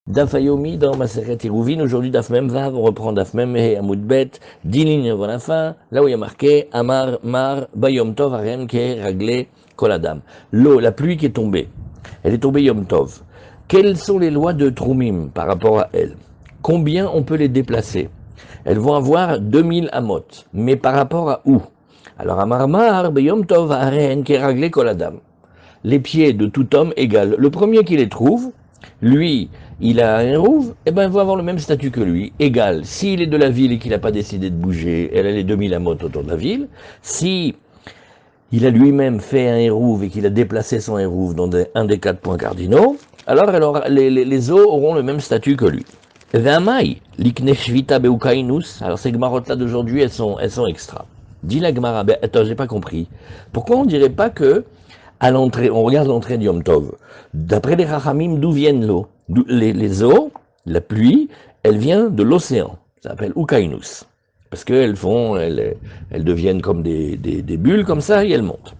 Daf Ayomi dans Maseret Hérouvine, aujourd'hui Daf Mem Vav, on reprend Daf Mem He Amoud Bet, 10 lignes avant la fin, là où il y a marqué Amar Mar Bayom Tov Arem Ke Raglé Koladam. L'eau, la pluie qui est tombée, elle est tombée Yom Tov. Quelles sont les lois de Troumim par rapport à elle? Combien on peut les déplacer? Elles vont avoir 2000 amot, mais par rapport à où? Alors Amar Mar Bayom Tov Arem Ke Raglé Koladam. Les pieds de tout homme égale. Le premier qui les trouve, lui, il a un rouve, eh ben, il va avoir le même statut que lui, égal. S'il est de la ville et qu'il n'a pas décidé de bouger, elle a les 2000 amotes autour de la ville. Si il a lui-même fait un hérouve et qu'il a déplacé son hérouve dans un des 4 points cardinaux, alors les eaux auront le même statut que lui. Ve'amai, likne shvita beukainus, alors ces gmarottes-là d'aujourd'hui, elles sont extra. Dis la gmara, ben, attends, j'ai pas compris. Pourquoi on dirait pas que à l'entrée, on regarde l'entrée de Yom Tov. D'après les Rachamim, d'où viennent l'eau? Les eaux, la pluie, elle vient de l'océan. Ça s'appelle Ukainus. Parce qu'elles elles deviennent comme des bulles comme ça et elles montent.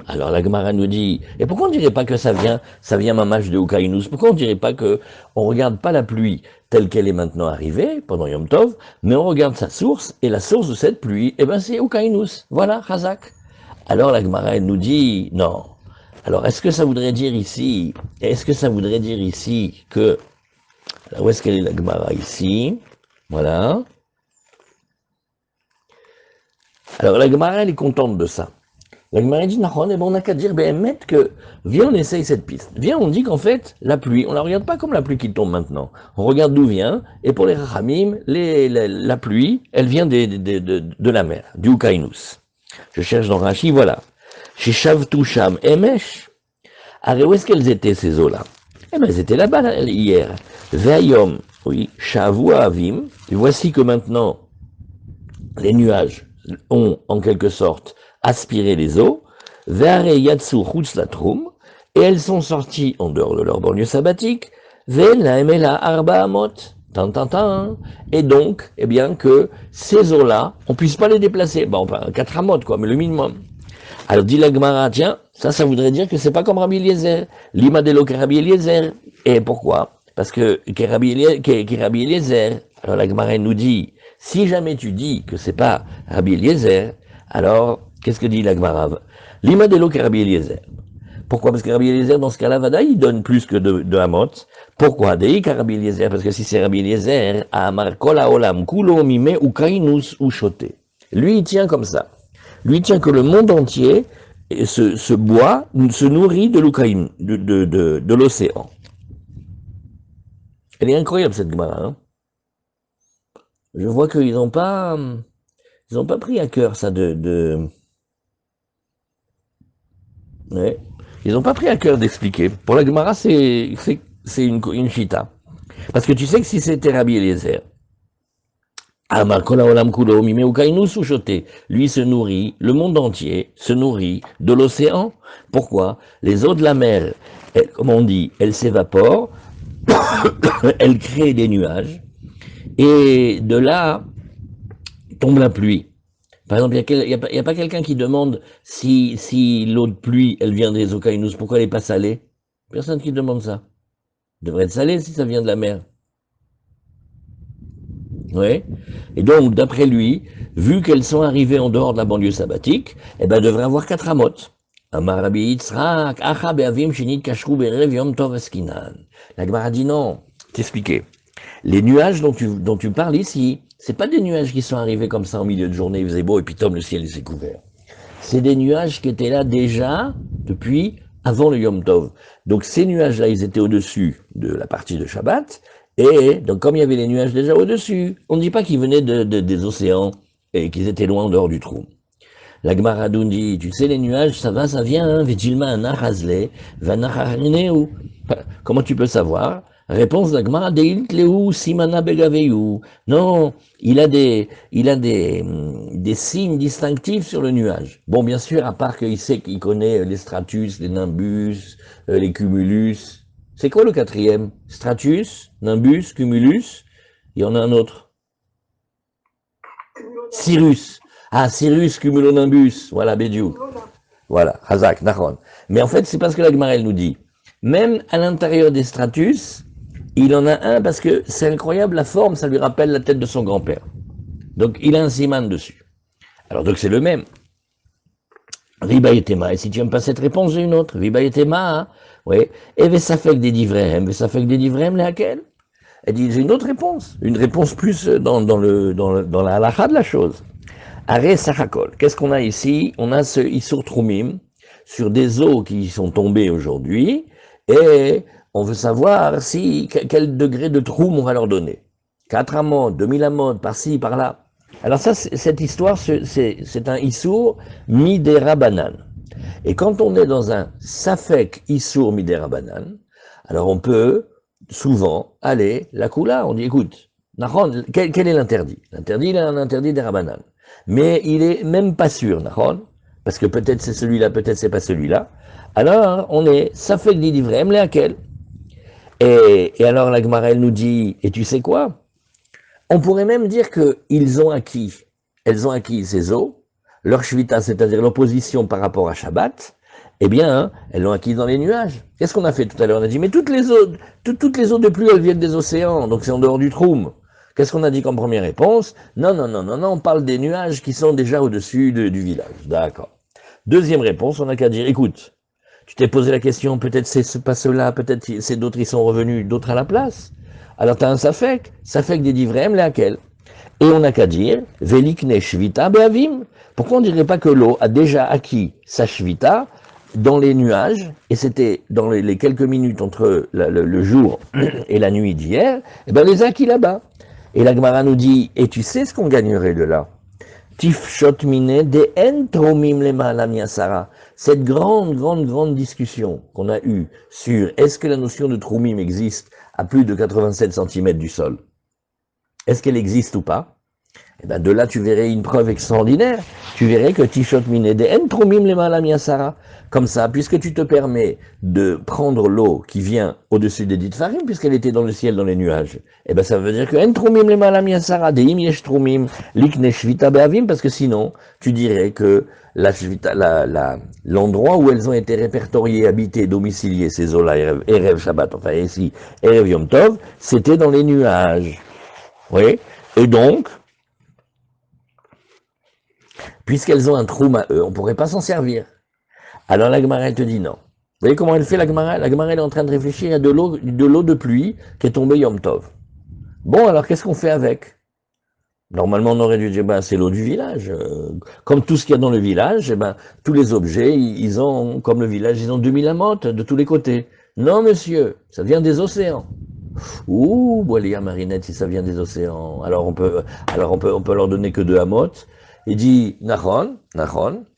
Alors la Gemara nous dit, et pourquoi on ne dirait pas que ça vient mamash de Ukainus? Pourquoi on ne dirait pas que on regarde pas la pluie telle qu'elle est maintenant arrivée pendant Yom Tov, mais on regarde sa source, et la source de cette pluie, eh ben c'est Ukainus. Voilà, Chazak. Alors la Gemara, elle nous dit, non. Alors est-ce que ça voudrait dire ici que, alors où est-ce qu'elle est la Gemara ici? Voilà. Alors la Gemara, elle est contente de ça. La Gemara dit, on n'a qu'à dire, que, viens, on essaye cette piste. Viens, on dit qu'en fait, la pluie, on la regarde pas comme la pluie qui tombe maintenant. On regarde d'où vient, et pour les Rachamim, la pluie, elle vient de la mer, du Ukainus. Je cherche dans Rashi, voilà. Chez Shavtusham Emesh. Alors où est-ce qu'elles étaient ces eaux-là? Eh bien, elles étaient là-bas hier. Ve'ayom, oui, Shavu Avim. Et voici que maintenant, les nuages ont en quelque sorte aspiré les eaux. Ve'are Yatsu Chutzlatrum. Et elles sont sorties en dehors de leur banlieue sabbatique. Ve'la Emela Arba Amot. Et donc, eh bien, que ces eaux-là, on ne puisse pas les déplacer. Bon, enfin, 4 amotes, quoi, mais le minimum. Alors, dit la Gemara, tiens, ça voudrait dire que c'est pas comme Rabbi Eliezer. Lima de lo que Rabbi Eliezer. Et pourquoi? Parce que Rabbi Eliezer, alors la Gemara nous dit, si jamais tu dis que c'est pas Rabbi Eliezer, alors, qu'est-ce que dit la Gemara? Lima de lo que Rabbi Eliezer. Pourquoi? Parce que Rabbi Eliezer, dans ce cas-là, Vada, il donne plus que de Hamot. Pourquoi? Deïka Rabbi Eliezer, parce que si c'est Rabbi Eliezer, Amar Kola Olam, Kulo Mime, Ukainus, Ushote. Lui, il tient comme ça. Lui, il tient que le monde entier se boit, se nourrit de l'Ukraine, de l'océan. Elle est incroyable, cette Gemara, hein. Je vois qu'ils n'ont pas pris à cœur ça ouais. Ils n'ont pas pris à cœur d'expliquer. Pour la Gemara, c'est une chita. Parce que tu sais que si c'était Rabbi Eliezer, lui se nourrit, le monde entier se nourrit de l'océan. Pourquoi? Les eaux de la mer, comme on dit, elles s'évaporent, elles créent des nuages, et de là tombe la pluie. Par exemple, il n'y a pas quelqu'un qui demande si l'eau de pluie, elle vient des Okainus, pourquoi elle n'est pas salée? Personne qui demande ça. Elle devrait être salée si ça vient de la mer. Ouais. Et donc, d'après lui, vu qu'elles sont arrivées en dehors de la banlieue sabbatique, eh ben, elles devraient avoir 4 amotes. La Gemara dit non. T'expliquer. Les nuages dont tu parles ici, c'est pas des nuages qui sont arrivés comme ça en milieu de journée, il faisait beau et puis le ciel s'est couvert. C'est des nuages qui étaient là déjà depuis avant le Yom Tov. Donc ces nuages-là, ils étaient au-dessus de la partie de Shabbat. Et donc comme il y avait les nuages déjà au-dessus, on ne dit pas qu'ils venaient des océans et qu'ils étaient loin en dehors du trou. La Gemara dit, tu sais les nuages, ça va, ça vient, hein, Vejilma Nachazle, Vanacharneu. Comment tu peux savoir? Réponse de la Gemara, Deitleu Simana Begaveyu. Non, il a des signes distinctifs sur le nuage. Bon, bien sûr, à part qu'il sait qu'il connaît les stratus, les nimbus, les cumulus. C'est quoi le quatrième? Stratus, nimbus, cumulus. Il y en a un autre. Cirrus. Ah, Cirrus, cumulonimbus. Voilà, Bédiou. Voilà, Hazak, Nachon. Mais en fait, c'est parce que la Gemara, elle nous dit, même à l'intérieur des stratus, Il en a un parce que c'est incroyable, la forme, ça lui rappelle la tête de son grand-père. Donc il a un siman dessus. Alors donc c'est le même. Riba et Tema. Et si tu n'aimes pas cette réponse, j'ai une autre. Riba et Tema, hein. Oui. Et ça fait que des divrem. Ça fait que des divrem, laquelle? Elle dit, j'ai une autre réponse. Une réponse plus dans la halakha de la chose. Arrêt Sachakol. Qu'est-ce qu'on a ici? On a ce Isur Troumim sur des eaux qui sont tombées aujourd'hui. Et on veut savoir quel degré de troum on va leur donner. 4 amot, 2000 amot, par-ci, par-là. Alors ça, cette histoire, c'est un Issour Midera Banan. Et quand on est dans un Safek Issour Midera Banan, alors on peut souvent aller la Kula. On dit, écoute, Nahon, quel est l'interdit? L'interdit, il a un interdit des Rabanan. Mais il est même pas sûr, Nahon, parce que peut-être c'est celui-là, peut-être c'est pas celui-là. Alors, on est Safek Didivrem, laquelle? Et alors la Gemara, elle nous dit, et tu sais quoi? On pourrait même dire qu'ils ont acquis, elles ont acquis ces eaux, leur shvita, c'est-à-dire l'opposition par rapport à Shabbat, eh bien, elles l'ont acquis dans les nuages. Qu'est-ce qu'on a fait tout à l'heure? On a dit, mais toutes les eaux de pluie, elles viennent des océans, donc c'est en dehors du troum. Qu'est-ce qu'on a dit comme première réponse? Non, on parle des nuages qui sont déjà au-dessus du village. D'accord. Deuxième réponse, on n'a qu'à dire, écoute, tu t'es posé la question, peut-être c'est pas ceux-là, peut-être c'est d'autres, ils sont revenus, d'autres à la place. Alors tu as un safek des divrem, laquelle? Et on n'a qu'à dire, velikne shvita beavim. Pourquoi on ne dirait pas que l'eau a déjà acquis sa shvita dans les nuages, et c'était dans les quelques minutes entre le jour et la nuit d'hier, et bien les a acquis là-bas. Et la Gemara nous dit, et tu sais ce qu'on gagnerait de là? Tifshot mine de entromim lema la cette grande discussion qu'on a eue sur est-ce que la notion de tromim existe à plus de 87 cm du sol? Est-ce qu'elle existe ou pas? Et bien de là, tu verrais une preuve extraordinaire. Tu verrais que Tishot Minede En Tromim Lema la Miasara. Comme ça, puisque tu te permets de prendre l'eau qui vient au-dessus des dites farim, puisqu'elle était dans le ciel, dans les nuages, et bien ça veut dire que En Tromim Lema la Miasara, Deim Yesh Tromim, Likne Shvita Beavim, parce que sinon, tu dirais que l'endroit où elles ont été répertoriées, habitées, domiciliées, ces eaux-là, Erev Shabbat, enfin ici, Erev Yom Tov, c'était dans les nuages. Oui, et donc, puisqu'elles ont un trou à eux, on ne pourrait pas s'en servir. Alors la Gemara, elle te dit non. Vous voyez comment elle fait la Gemara? La Gemara, elle est en train de réfléchir à de l'eau de pluie qui est tombée Yom Tov. Bon, alors qu'est-ce qu'on fait avec? Normalement, on aurait dû dire, ben, c'est l'eau du village. Comme tout ce qu'il y a dans le village, eh ben, tous les objets, ils ont, comme le village, ils ont 2000 amotes de tous les côtés. Non, monsieur, ça vient des océans. Ouh, Boilia Marinette, si ça vient des océans, alors on peut leur donner que 2 amotes. Il dit, Nachon,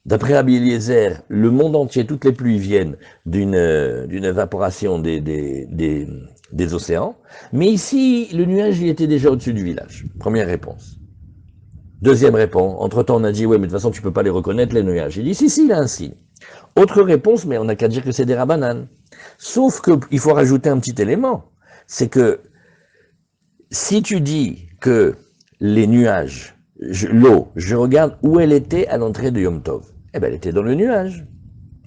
d'après Rabbi Eliezer, le monde entier, toutes les pluies viennent d'une évaporation des océans. Mais ici, le nuage, il était déjà au-dessus du village. Première réponse. Deuxième réponse. Entre-temps, on a dit, ouais, mais de toute façon, tu peux pas les reconnaître, les nuages. Il dit, si, il a un signe. Autre réponse, mais on n'a qu'à dire que c'est des rabanan. Sauf qu'il faut rajouter un petit élément. C'est que, si tu dis que les nuages, l'eau, je regarde où elle était à l'entrée de Yom Tov. Eh bien, elle était dans le nuage.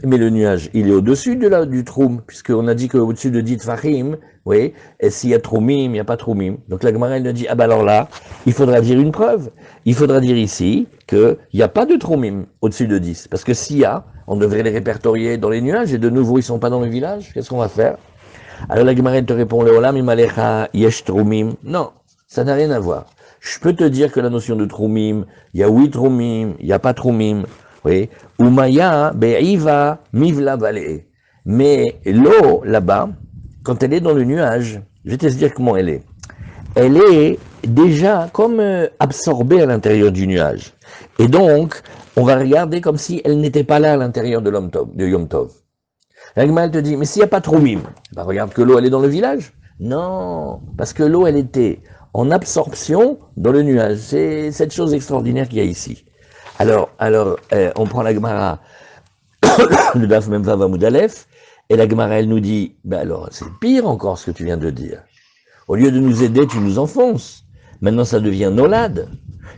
Mais le nuage, il est au-dessus du troum, puisqu'on a dit qu'au-dessus de dit Fahim, oui, et s'il y a troumim, il n'y a pas troumim. Donc la Gemara, elle nous dit, ah ben alors là, il faudra dire une preuve. Il faudra dire ici qu'il n'y a pas de troumim au-dessus de 10. Parce que s'il y a, on devrait les répertorier dans les nuages, et de nouveau, ils ne sont pas dans le village. Qu'est-ce qu'on va faire? Alors la Gemara, elle te répond, le olam imalecha yesh troumim. Non, ça n'a rien à voir. Je peux te dire que la notion de troumim, il y a oui troumim, il n'y a pas troumim. Oui, Umaya be'iva mivla vale. Mais l'eau là-bas, quand elle est dans le nuage, je vais te dire comment elle est. Elle est déjà comme absorbée à l'intérieur du nuage. Et donc, on va regarder comme si elle n'était pas là à l'intérieur de Yom Tov. L'Agma, elle te dit, mais s'il n'y a pas troumim, ben regarde que l'eau, elle est dans le village. Non, parce que l'eau, elle était en absorption dans le nuage. C'est cette chose extraordinaire qu'il y a ici. Alors, on prend la Gemara, le Daf Memvav Amud Aleph, et la Gemara, elle nous dit, ben alors, c'est pire encore ce que tu viens de dire. Au lieu de nous aider, tu nous enfonces. Maintenant, ça devient nolade.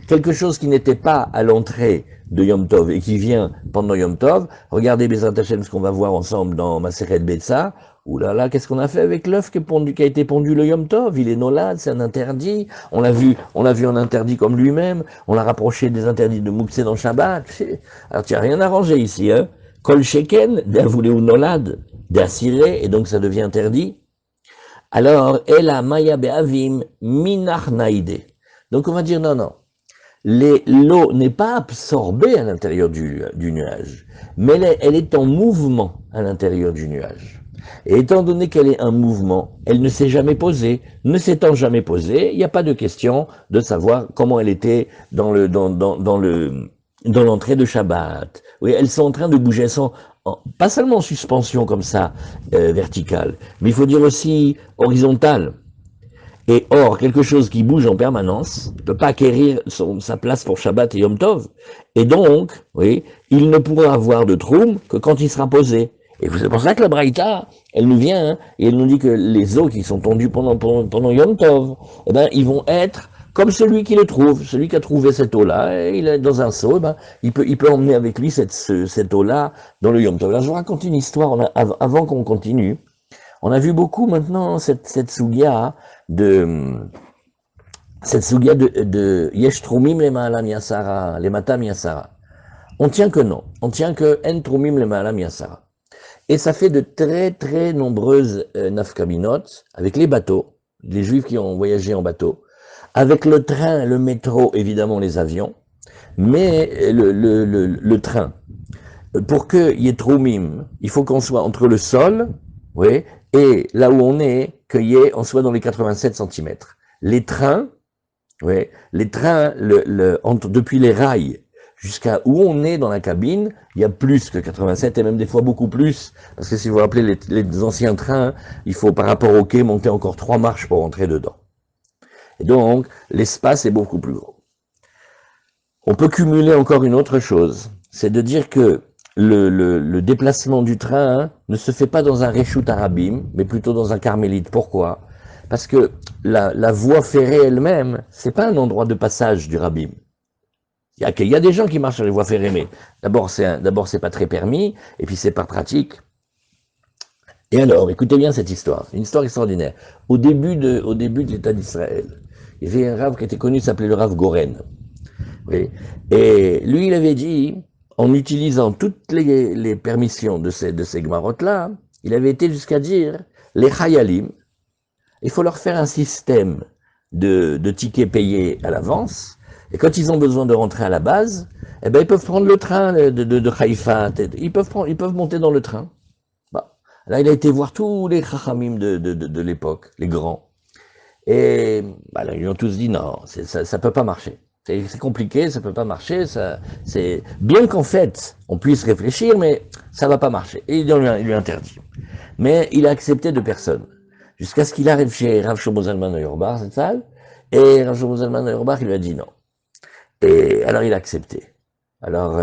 quelque chose qui n'était pas à l'entrée de Yom Tov et qui vient pendant Yom Tov. Regardez Bezrat Hashem ce qu'on va voir ensemble dans Maseret Betsa. Ouh là là, qu'est-ce qu'on a fait avec l'œuf qui a été pondu le Yom Tov? Il est nolad, c'est un interdit. On l'a vu en interdit comme lui-même. On l'a rapproché des interdits de Moukse dans Shabbat. Alors tu n'as rien arrangé ici, hein. Kol Sheken, d'Avoulé ou Nolad, d'Assiré, et donc ça devient interdit. Alors, Ela Maya Be'avim Minach Naïde. Donc on va dire non, non. L'eau n'est pas absorbée à l'intérieur du nuage, mais elle est en mouvement à l'intérieur du nuage. Et étant donné qu'elle est en mouvement, elle ne s'est jamais posée. Ne s'étant jamais posée, il n'y a pas de question de savoir comment elle était dans l'entrée de Shabbat. Oui, elles sont en train de bouger, elles sont pas seulement en suspension comme ça, verticale, mais il faut dire aussi horizontale. Et or, quelque chose qui bouge en permanence ne peut pas acquérir sa place pour Shabbat et Yom Tov. Et donc, oui, il ne pourra avoir de troum que quand il sera posé. Et c'est pour ça que la Braïta, elle nous vient, hein, et elle nous dit que les eaux qui sont tondues pendant Yom Tov, eh ben, ils vont être comme celui qui le trouve, celui qui a trouvé cette eau-là, il est dans un seau, eh ben, il peut emmener avec lui cette eau-là dans le Yom Tov. Là, je vous raconte une histoire, avant qu'on continue. On a vu beaucoup maintenant cette sougia de Yesh Trumim le Ma'alam Yasara, les Matam Yasara. On tient que non, on tient que En Trumim le Ma'alam Yasara. Et ça fait de très très nombreuses nafkaminot avec les bateaux, les juifs qui ont voyagé en bateau, avec le train, le métro, évidemment les avions, mais le train. Pour qu'il y ait Trumim, il faut qu'on soit entre le sol, oui, et là où on est, on soit dans les 87 cm. Les trains, oui, depuis les rails jusqu'à où on est dans la cabine, il y a plus que 87 et même des fois beaucoup plus. Parce que si vous vous rappelez les anciens trains, il faut par rapport au quai monter encore 3 marches pour entrer dedans. Et donc, l'espace est beaucoup plus gros. On peut cumuler encore une autre chose, c'est de dire que le déplacement du train ne se fait pas dans un Reshut Arabim, mais plutôt dans un carmélite. Pourquoi? Parce que la voie ferrée elle-même, c'est pas un endroit de passage du Rabbim. Il y a des gens qui marchent sur les voies ferrées, mais d'abord c'est pas très permis, et puis c'est pas pratique. Et alors, écoutez bien cette histoire, une histoire extraordinaire. Au début de l'État d'Israël, il y avait un Rav qui était connu, s'appelait le Rav Goren. Oui. Et lui, il avait dit, en utilisant toutes les permissions de ces Gmarot-là, il avait été jusqu'à dire, les Chayalim, il faut leur faire un système de tickets payés à l'avance, et quand ils ont besoin de rentrer à la base, eh ben, ils peuvent prendre le train de Haïfa, ils peuvent monter dans le train. Bah, là, il a été voir tous les Chachamim de l'époque, les grands, et bah, là, ils ont tous dit, non, ça peut pas marcher. C'est compliqué, ça peut pas marcher, c'est bien qu'en fait, on puisse réfléchir, mais ça va pas marcher. Et il lui interdit. Mais il a accepté de personne. Jusqu'à ce qu'il arrive chez Rav Shlomo Zalman Auerbach, cette salle, et Rav Shlomo Zalman Auerbach, il lui a dit non. Et alors il a accepté. Alors,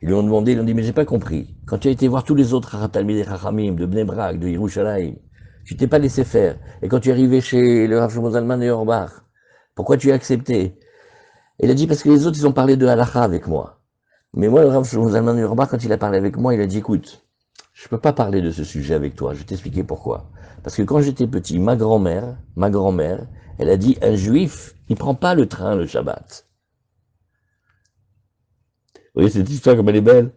ils lui ont demandé, ils lui ont dit, mais j'ai pas compris. Quand tu as été voir tous les autres Talmidei Chachamim, de Bnei Brak, de Yerushalayim, tu t'es pas laissé faire. Et quand tu es arrivé chez le Rav Shlomo Zalman Auerbach, pourquoi tu as accepté? Il a dit, parce que les autres, ils ont parlé de halakha avec moi. Mais moi, le Rav Shlomo Zalman Auerbach, quand il a parlé avec moi, il a dit, écoute, je peux pas parler de ce sujet avec toi, je vais t'expliquer pourquoi. Parce que quand j'étais petit, ma grand-mère, elle a dit, un juif, il prend pas le train le Shabbat. Vous voyez cette histoire comme elle est belle?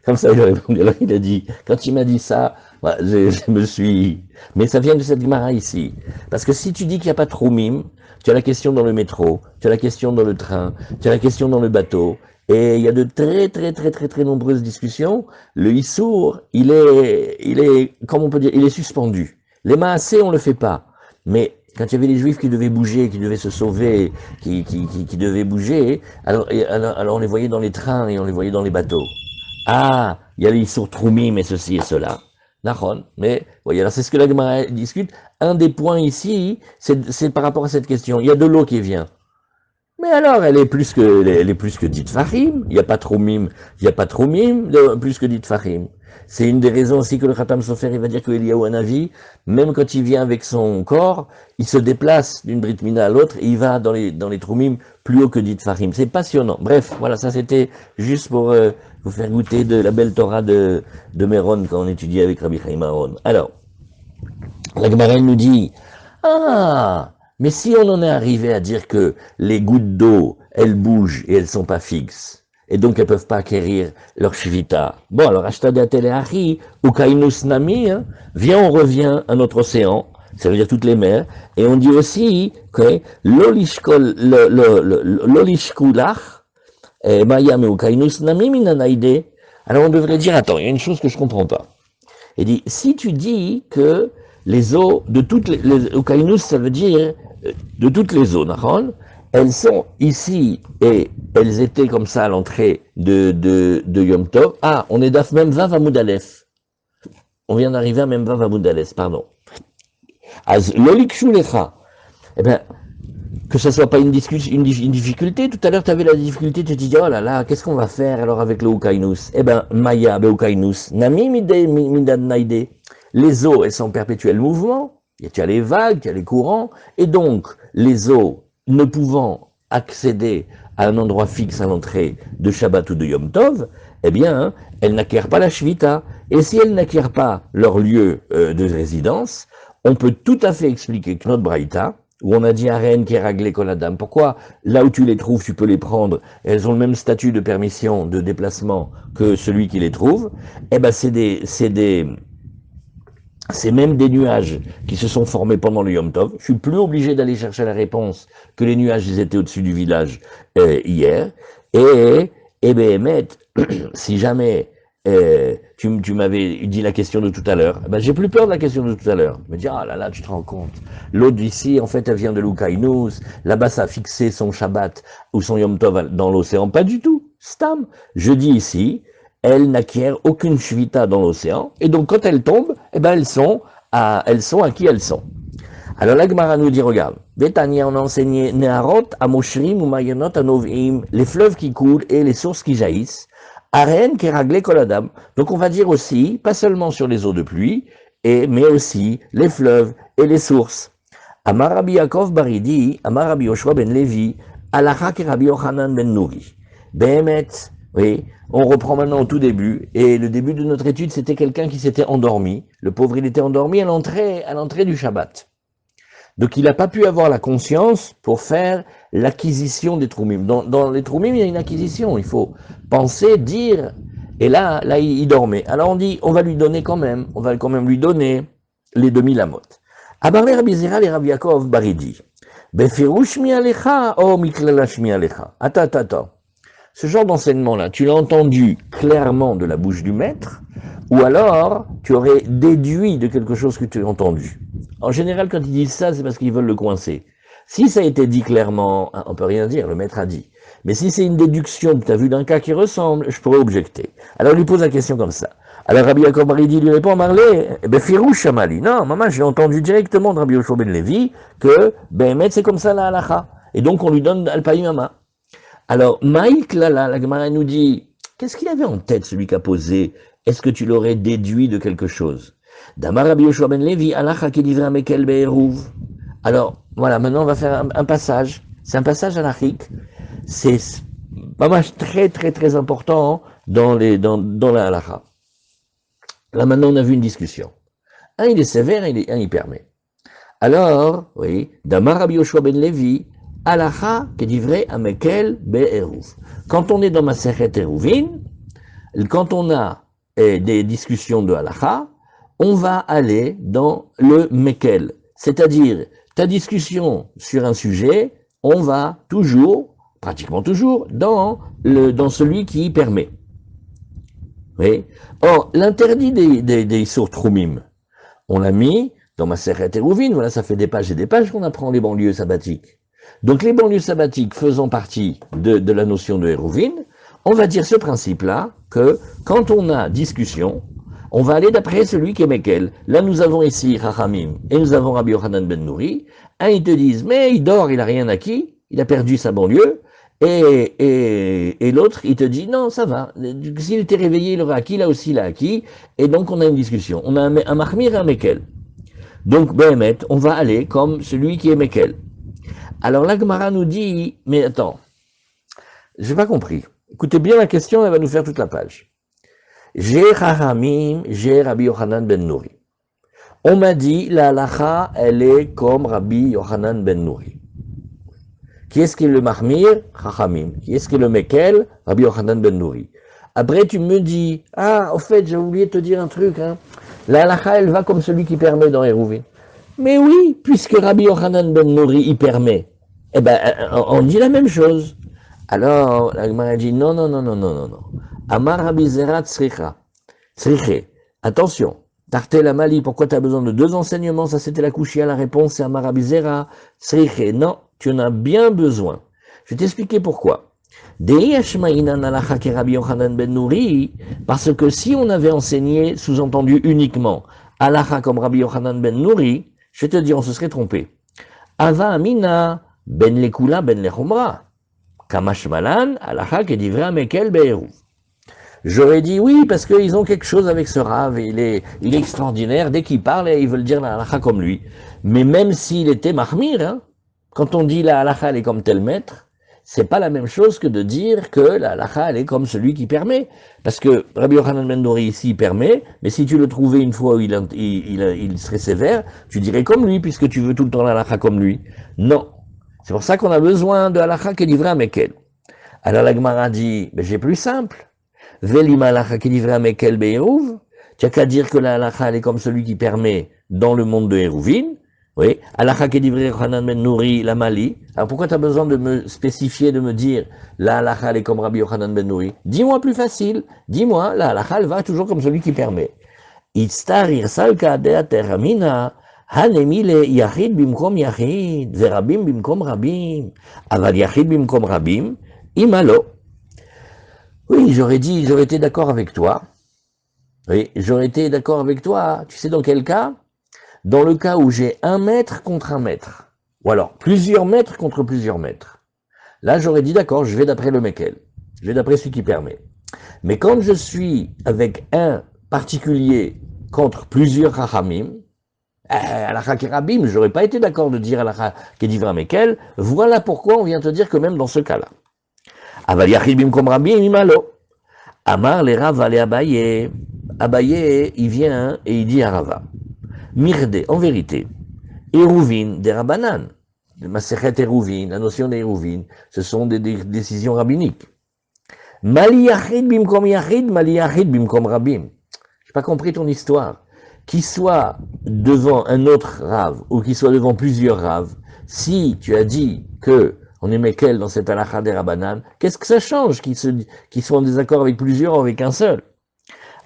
Comme ça, il a répondu. Alors il a dit, quand il m'a dit ça, bah, je me suis... Mais ça vient de cette Gemara ici. Parce que si tu dis qu'il n'y a pas de Troumim, tu as la question dans le métro, tu as la question dans le train, tu as la question dans le bateau, et il y a de très nombreuses discussions. Le Issour, il est, comment on peut dire, il est suspendu. Les Maasé, on le fait pas. Mais quand il y avait les Juifs qui devaient bouger, qui devaient se sauver, qui devaient bouger, alors on les voyait dans les trains et on les voyait dans les bateaux. Ah, il y a les Issour Troumim et ceci et cela. Nahon, mais voyez, alors c'est ce que la Gemara discute. Un des points ici, c'est par rapport à cette question. Il y a de l'eau qui vient. Mais alors, elle est plus que dite Fahim. Il n'y a pas trop mime, il n'y a pas trop mime, plus que dite Fahim. C'est une des raisons aussi que le Khatam Sofer, il va dire que Eliyahu Hanavi, même quand il vient avec son corps, il se déplace d'une Brit Mila à l'autre et il va dans les Troumim plus haut que dit Fahim. C'est passionnant. Bref, voilà, ça c'était juste pour vous faire goûter de la belle Torah de Méron quand on étudiait avec Rabbi Chaim Aaron. Alors, la Gemara nous dit, ah, mais si on en est arrivé à dire que les gouttes d'eau, elles bougent et elles sont pas fixes, et donc elles peuvent pas acquérir leur shivita. Bon, alors, Ashtad Teleachi, ou Kainus Nami, hein, viens, on revient à notre océan, ça veut dire toutes les mers, et on dit aussi que l'olishkulach, mayam ou Kainus Nami minanaide. Alors on devrait dire, attends, il y a une chose que je comprends pas. Il dit, si tu dis que les eaux de toutes les Ukainus, ça veut dire de toutes les eaux, elles sont ici et elles étaient comme ça à l'entrée de Yom Tov. Ah, on est d'Af Memvav Amud Aleph. On vient d'arriver à Memvav Amud Aleph, pardon. Az Lolikshu Lecha. Eh bien, que ce soit pas une difficulté. Tout à l'heure, tu avais la difficulté, tu te dis, oh là là, qu'est-ce qu'on va faire alors avec le Ukainus? Eh bien, Maya, le Ukainus, Nami Midad Naide. Les eaux, elles sont en perpétuel mouvement, tu as les vagues, tu as les courants, et donc les eaux ne pouvant accéder à un endroit fixe à l'entrée de Shabbat ou de Yom Tov, eh bien, elles n'acquièrent pas la Shvita. Et si elles n'acquièrent pas leur lieu de résidence, on peut tout à fait expliquer que notre Braïta, où on a dit à Rennes qui est raglé Koladam, pourquoi là où tu les trouves, tu peux les prendre, elles ont le même statut de permission de déplacement que celui qui les trouve, eh ben c'est même des nuages qui se sont formés pendant le Yom Tov. Je suis plus obligé d'aller chercher la réponse que les nuages ils étaient au-dessus du village hier. Et Béhémet, si jamais tu m'avais dit la question de tout à l'heure, ben j'ai plus peur de la question de tout à l'heure. Je me dis, ah là là, tu te rends compte. L'eau d'ici, en fait, elle vient de l'Ukainus. Là-bas, ça a fixé son Shabbat ou son Yom Tov dans l'océan. Pas du tout. Stam. Je dis ici, elles n'acquièrent aucune shvita dans l'océan, et donc quand elles tombent, eh ben elles sont à qui elles sont. Alors la Gemara nous dit, regarde, Betania on a enseigné Neharot, Amoshrim ou Mayonot, Anovim, les fleuves qui coulent et les sources qui jaillissent, Aren qui est raglé Koladam. Donc on va dire aussi, pas seulement sur les eaux de pluie, mais aussi les fleuves et les sources. Amar Rabbi Yaakov Baridi, Amar Rabbi Yoshua ben Levi, Alacha ki Rabbi Yochanan ben Nouri. Behemet, oui, on reprend maintenant au tout début, et le début de notre étude, c'était quelqu'un qui s'était endormi. Le pauvre, il était endormi à l'entrée du Shabbat. Donc il n'a pas pu avoir la conscience pour faire l'acquisition des Troumim. Dans les Troumim, il y a une acquisition, il faut penser, dire, et là il dormait. Alors on dit, on va lui donner quand même, on va quand même lui donner les 2000 amot. Abarle Rabbi Zera et Rabbi Yaakov Baridi. Befirouch mi alecha, o miklalash mi alecha. Attends. Ce genre d'enseignement-là, tu l'as entendu clairement de la bouche du maître, ou alors tu aurais déduit de quelque chose que tu as entendu. En général, quand ils disent ça, c'est parce qu'ils veulent le coincer. Si ça a été dit clairement, on peut rien dire, le maître a dit. Mais si c'est une déduction que tu as vu d'un cas qui ressemble, je pourrais objecter. Alors il lui pose la question comme ça. Alors Rabbi Yaakov Baridi lui répond, Marley, Firouche Shamali. Non, maman, j'ai entendu directement de Rabbi Yoshua ben Levi que, maître, c'est comme ça la halacha. Et donc on lui donne Al-Payimama. Alors, Maïk, là, la Gemara nous dit, qu'est-ce qu'il avait en tête, celui qui a posé? Est-ce que tu l'aurais déduit de quelque chose? Damar Rabbi Yoshua ben Levi, alacha ki divrei mekel be'eruv. Alors, voilà, maintenant on va faire un passage. C'est un passage halachique. C'est pas mal très, très, très important dans la halacha. Là, maintenant, on a vu une discussion. Un, il est sévère, un, il permet. Alors, oui, Damar Rabbi Yoshua ben Levi, Alacha qui dit vrai à Mekel be'eruv. Quand on est dans Masechet Eruvin, quand on a des discussions de Alacha, on va aller dans le Mekel. C'est-à-dire, ta discussion sur un sujet, on va toujours, pratiquement toujours, dans celui qui permet. Oui. Or, l'interdit des Isur Troumim, on l'a mis dans Masechet Eruvin, voilà, ça fait des pages et des pages qu'on apprend les banlieues sabbatiques. Donc les banlieues sabbatiques faisant partie de la notion de Eruvin, on va dire ce principe-là, que quand on a discussion, on va aller d'après celui qui est Mekel. Là nous avons ici Chachamim, et nous avons Rabbi Yochanan ben Nouri. Un, ils te disent, mais il dort, il n'a rien acquis, il a perdu sa banlieue, et l'autre, il te dit, non, ça va, s'il était réveillé, il aurait acquis, là aussi, il a acquis, et donc on a une discussion. On a un mahmir et un mekel. Donc, Behemet, on va aller comme celui qui est mekel. Alors la Gemara nous dit, mais attends, j'ai pas compris. Écoutez bien la question, elle va nous faire toute la page. J'ai Chachamim, j'ai Rabbi Yochanan ben Nouri. On m'a dit, la halacha, elle est comme Rabbi Yochanan ben Nouri. Qui est-ce qui est le mahmir? Chachamim. Qui est-ce qui est le mekel? Rabbi Yochanan ben Nouri. Après, tu me dis, ah, au fait, j'ai oublié de te dire un truc, hein. La halacha, elle va comme celui qui permet dans Hérouvin. Mais oui, puisque Rabbi Yochanan ben Nouri y permet, eh ben, on dit la même chose. Alors, la Gemara dit, non, non, non, non, non, non, non. Amar Rabbi Zera tzricha. Tzriche. Attention. Tarte la Mali, pourquoi tu as besoin de deux enseignements? Ça, c'était la Kouchia, la réponse, c'est Amar Rabbi Zera. Tzriche. Non, tu en as bien besoin. Je vais t'expliquer pourquoi. Parce que si on avait enseigné, sous-entendu uniquement, Halacha comme Rabbi Yochanan ben Nouri, je vais te dire, on se serait trompé. Ava Amina ben lekula ben lechumra. Kamash malan, Halacha kedivra mekel be'eruv. J'aurais dit oui, parce qu'ils ont quelque chose avec ce Rav, il est extraordinaire, dès qu'il parle, ils veulent dire la Halacha comme lui. Mais même s'il était mahmir, hein, quand on dit la Halacha, elle est comme tel maître, c'est pas la même chose que de dire que la halacha, elle est comme celui qui permet. Parce que Rabbi Yochanan ben Nouri ici, il permet, mais si tu le trouvais une fois où il serait sévère, tu dirais comme lui, puisque tu veux tout le temps la halacha comme lui. Non. C'est pour ça qu'on a besoin de halacha qui est livrée à Mekel. Alors la Gemara dit, mais j'ai plus simple. Velima halacha qui est livrée à Mekel be'eruv. Tu n'as qu'à dire que la halacha, elle est comme celui qui permet dans le monde de Hérouvine. Oui, halacha kedivre Yochanan ben Nouri, la Mali. Alors pourquoi tu as besoin de me spécifier, de me dire la halacha elle est comme Rabbi Yochanan ben Nouri? Dis-moi plus facile. Dis-moi, la halacha elle va toujours comme celui qui permet. Itztar irsalka deater amina hanemile yachid bimkom yachid verabim bimkom rabim aval yachid bimkom rabim imalo. Oui, j'aurais été d'accord avec toi. Oui, j'aurais été d'accord avec toi. Tu sais dans quel cas? Dans le cas où j'ai un mètre contre un mètre, ou alors plusieurs mètres contre plusieurs mètres. Là, j'aurais dit d'accord, je vais d'après le Mekel, je vais d'après celui qui permet. Mais quand je suis avec un particulier contre plusieurs Chachamim, Halacha Kerabim, j'aurais pas été d'accord de dire Halacha Kedivra Mekel, voilà pourquoi on vient te dire que même dans ce cas-là. Aval Yachid Bimkom Rabim Imalo. Amar les Rav ale Abaye. Abaye, il vient et il dit à Rava. Mirde, en vérité, Hérouvin des Rabbanan, le Masechet Hérouvin, la notion d'Hérouvin, ce sont des décisions rabbiniques. Mali Yachid bimkom Yachid, Mali Yachid bimkom Rabim. J'ai pas compris ton histoire. Qu'il soit devant un autre Rav, ou qu'il soit devant plusieurs Rav, si tu as dit que on est Mekel dans cette halakha des Rabbanan, qu'est-ce que ça change qu'ils soient en désaccord avec plusieurs ou avec un seul?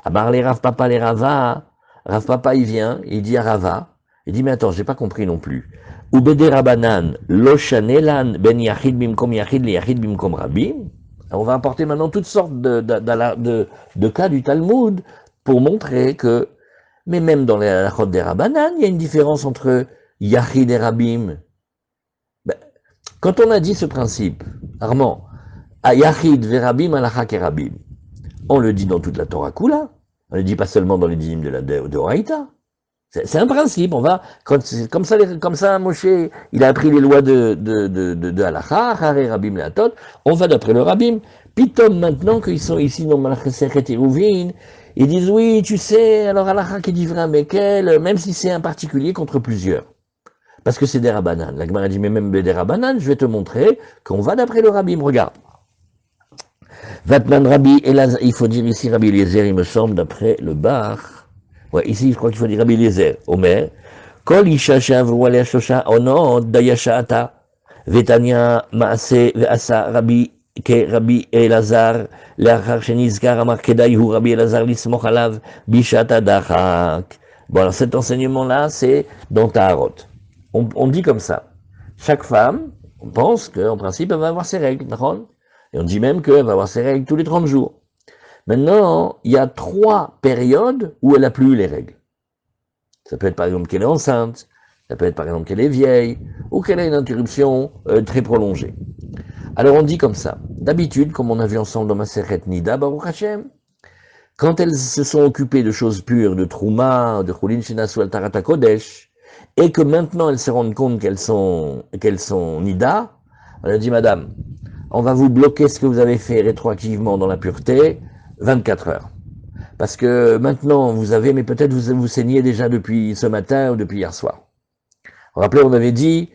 Amar les Rav Papa les Rava, Rav Papa, il vient, il dit à Rava, il dit, mais attends, j'ai pas compris non plus. Ubede Rabanan, lo shanelan ben yachid bimkom yachid li yachid bimkom rabim. On va apporter maintenant toutes sortes de cas du Talmud pour montrer que, mais même dans les halachot des Rabanan, il y a une différence entre yachid et rabim. Ben, quand on a dit ce principe, Armand, à yachid verabim halacha kerabim, on le dit dans toute la Torah Kula. On ne le dit pas seulement dans les dîmes de Horaïta. C'est un principe. On va, comme ça, Moshe, il a appris les lois de Halacha, Haré Rabim Leatot. On va d'après le Rabim. Pitom, maintenant qu'ils sont ici dans Malachesechet Hérouvin, ils disent oui, tu sais, alors Halacha qui dit vrai Mekel, même si c'est un particulier contre plusieurs. Parce que c'est des Rabbanan. La Gemara dit, mais même des Rabbanan, je vais te montrer qu'on va d'après le Rabim. Regarde. Vatman Rabbi Elazar, il faut dire ici Rabbi Eliezer, il me semble, d'après le bar. Ouais, ici, je crois qu'il faut dire Rabbi Eliezer. Omer. Kol isha shavru alea shosha ono dayashata. Vetania maase veasa Rabbi ke Rabbi Elazar. Leachar shenizkar amar kedai hu Rabbi Elazar lismoch alav bishata dachak. Bon, alors cet enseignement-là, c'est dans Taharot. On dit comme ça. Chaque femme, on pense qu'en principe, elle va avoir ses règles, d'accord? Et on dit même qu'elle va avoir ses règles tous les 30 jours. Maintenant, il y a 3 périodes où elle n'a plus eu les règles. Ça peut être par exemple qu'elle est enceinte, Ça peut être par exemple qu'elle est vieille, ou qu'elle a une interruption très prolongée. Alors on dit comme ça, d'habitude, comme on a vu ensemble dans Masechet Nida, Baruch Hashem, quand elles se sont occupées de choses pures, de Trouma, de Chulin Shenasu al Tarata Kodesh, et que maintenant elles se rendent compte qu'elles sont Nida, on a dit, madame, on va vous bloquer ce que vous avez fait rétroactivement dans la pureté, 24 heures. Parce que maintenant vous avez, mais peut-être vous saignez déjà depuis ce matin ou depuis hier soir. Rappelez, on avait dit,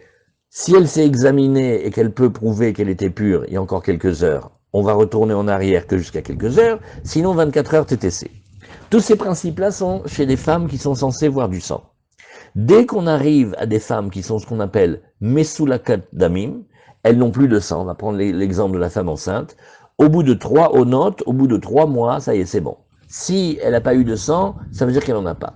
si elle s'est examinée et qu'elle peut prouver qu'elle était pure il y a encore quelques heures, on va retourner en arrière que jusqu'à quelques heures, sinon 24 heures TTC. Tous ces principes-là sont chez des femmes qui sont censées voir du sang. Dès qu'on arrive à des femmes qui sont ce qu'on appelle Mesulakat Damim, elles n'ont plus de sang. On va prendre l'exemple de la femme enceinte. Au bout de 3 onotes, au bout de 3 mois, ça y est, c'est bon. Si elle n'a pas eu de sang, ça veut dire qu'elle n'en a pas.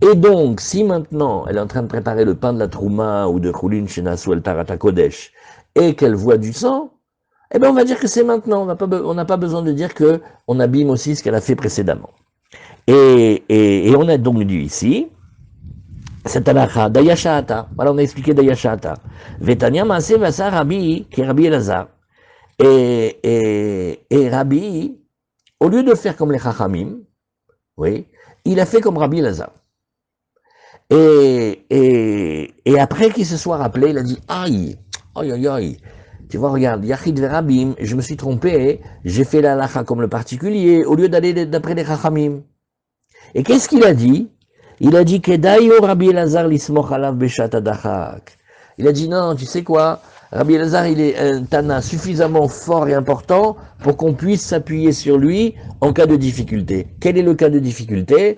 Et donc, si maintenant elle est en train de préparer le pain de la Trouma ou de Chulin Shenasu el Tarata Kodesh et qu'elle voit du sang, eh bien on va dire que c'est maintenant. On n'a pas besoin de dire qu'on abîme aussi ce qu'elle a fait précédemment. Et on a donc dit ici, cette halakha, Dayashata. Voilà, on a expliqué Dayashata. Vetania Maase Vasa Rabbi, qui est Rabbi Elazar. Et Rabbi, au lieu de faire comme les Chachamim, oui, il a fait comme Rabbi Elazar. Et après qu'il se soit rappelé, il a dit, aïe, aïe, aïe, aïe. Tu vois, regarde, Yachid Verabim, je me suis trompé, j'ai fait la halakha comme le particulier, au lieu d'aller d'après les Chachamim. Et qu'est-ce qu'il a dit? Il a dit, Kedayo Rabbi Elazar lismoch alav beshat adachak. Il a dit, non, tu sais quoi? Rabbi Elazar, il est un Tana suffisamment fort et important pour qu'on puisse s'appuyer sur lui en cas de difficulté. Quel est le cas de difficulté?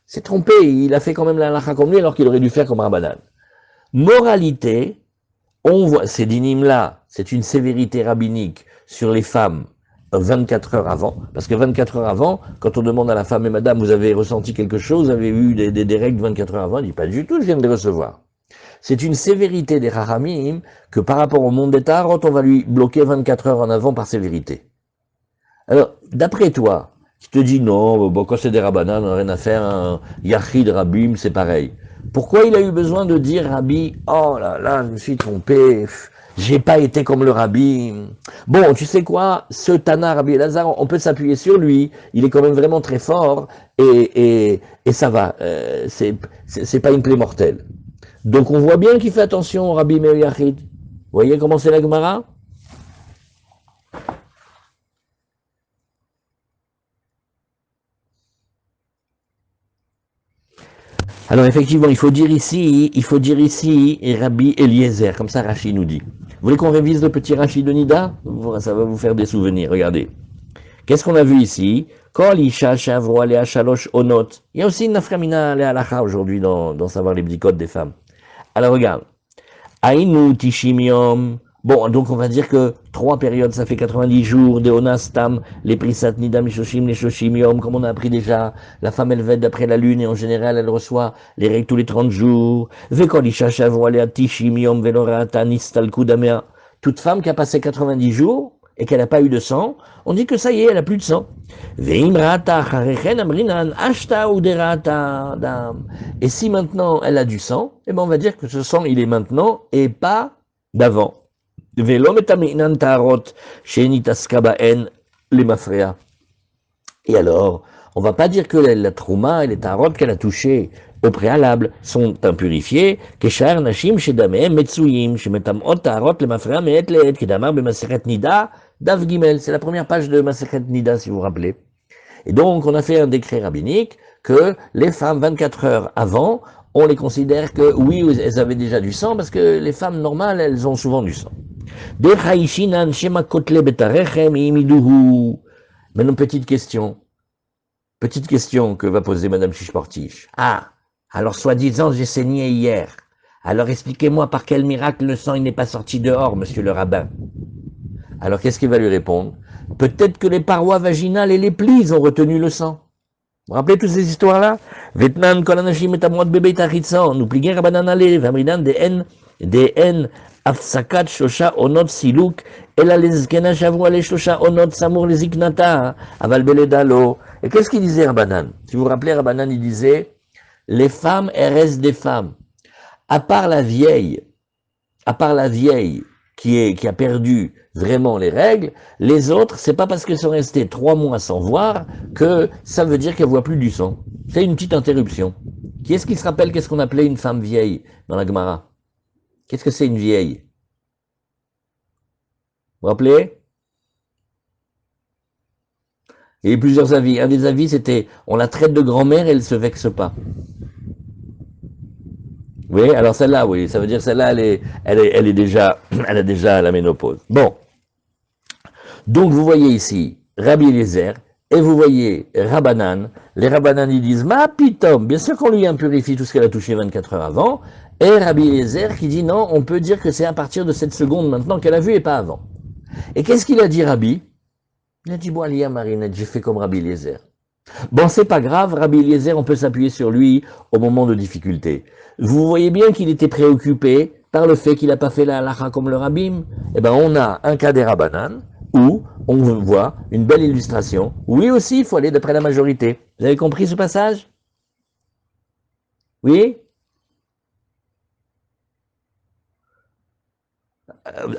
C'est trompé, il a fait quand même la halakha comme lui alors qu'il aurait dû faire comme Rabbanan. Moralité, on voit, ces dinim-là, c'est une sévérité rabbinique sur les femmes 24 heures avant, parce que 24 heures avant, quand on demande à la femme, et madame, vous avez ressenti quelque chose, vous avez eu des règles 24 heures avant, elle dit pas du tout, je viens de les recevoir. C'est une sévérité des Chachamim que par rapport au monde des Tarot, on va lui bloquer 24 heures en avant par sévérité. Alors, d'après toi, qui te dis non, bon, quand c'est des Rabbanan, on n'a rien à faire, un Yachid Rabbim, c'est pareil. Pourquoi il a eu besoin de dire Rabbi, oh là là, je me suis trompé, j'ai pas été comme le Rabbi. Bon, tu sais quoi, ce Tana Rabbi Elazar, on peut s'appuyer sur lui, il est quand même vraiment très fort, et ça va, c'est pas une plaie mortelle. Donc on voit bien qu'il fait attention au Rabbi Meir Yachid. Vous voyez comment c'est la Gemara? Alors effectivement, il faut dire ici, Rabbi Eliezer, comme ça Rashi nous dit. Vous voulez qu'on révise le petit Rashi de Nida? Ça va vous faire des souvenirs, regardez. Qu'est-ce qu'on a vu ici? Kol isha shavro alea shalosh onot. Il y a aussi une naframina alea halacha aujourd'hui dans savoir les bdikot des femmes. Alors regarde. Ainu tishim yom. Bon, donc on va dire que 3 périodes, ça fait 90 jours, de onastam, les prisat nidam, les shoshim yom, comme on a appris déjà, la femme elle va d'après la lune et en général elle reçoit les règles tous les 30 jours. Vekol isha shavro alea tishim yom velorata nistal kudamea. Toute femme qui a passé 90 jours, et qu'elle n'a pas eu de sang, on dit que ça y est, elle n'a plus de sang. Et si maintenant elle a du sang, eh ben on va dire que ce sang il est maintenant et pas d'avant. Et alors, on va pas dire que la trouma et les tarot qu'elle a touchées au préalable sont impurifiés, c'est la première page de Masechet Nida, si vous vous rappelez. Et donc, on a fait un décret rabbinique que les femmes 24 heures avant, on les considère que, oui, elles avaient déjà du sang, parce que les femmes normales, elles ont souvent du sang. Maintenant, petite question que va poser Madame Chichportiche. Ah, alors soi-disant, j'ai saigné hier. Alors expliquez-moi par quel miracle le sang il n'est pas sorti dehors, monsieur le rabbin. Alors qu'est-ce qu'il va lui répondre? Peut-être que les parois vaginales et les plis ont retenu le sang. Vous vous rappelez toutes ces histoires-là? Vetnan kolanashim et amot bébé tachitsan. Nous pliguons rabbanan ale, vamridan des N afsakat shosha onot siluk, ela lezkena shavu ale shosha onot samur leziknata, aval beledalo. Et qu'est-ce qu'il disait Rabbanan? Si vous vous rappelez, Rabbanan, il disait, les femmes, elles restent des femmes. à part la vieille, qui a perdu vraiment les règles, les autres, c'est pas parce qu'elles sont restées 3 mois sans voir que ça veut dire qu'elles voient plus du sang. C'est une petite interruption. Qui est-ce qui se rappelle qu'est-ce qu'on appelait une femme vieille dans la Gemara? Qu'est-ce que c'est une vieille? Vous vous rappelez? Il y a eu plusieurs avis. Un des avis, c'était on la traite de grand-mère et elle se vexe pas. Oui, alors celle-là, oui, ça veut dire celle-là, elle est déjà, elle a déjà la ménopause. Bon, donc vous voyez ici Rabbi Eliezer et vous voyez Rabbanan. Les Rabbanan ils disent ma pitom, bien sûr qu'on lui impurifie tout ce qu'elle a touché 24 heures avant. Et Rabbi Eliezer qui dit non, on peut dire que c'est à partir de cette seconde maintenant qu'elle a vu et pas avant. Et qu'est-ce qu'il a dit Rabbi? Il a dit bon Alia Marinette, j'ai fait comme Rabbi Eliezer. Bon, c'est pas grave, Rabbi Eliezer, on peut s'appuyer sur lui au moment de difficulté. Vous voyez bien qu'il était préoccupé par le fait qu'il n'a pas fait la halakha comme le rabbin. Eh bien, on a un cas des rabbanan où on voit une belle illustration. Oui aussi, il faut aller d'après la majorité. Vous avez compris ce passage? Oui?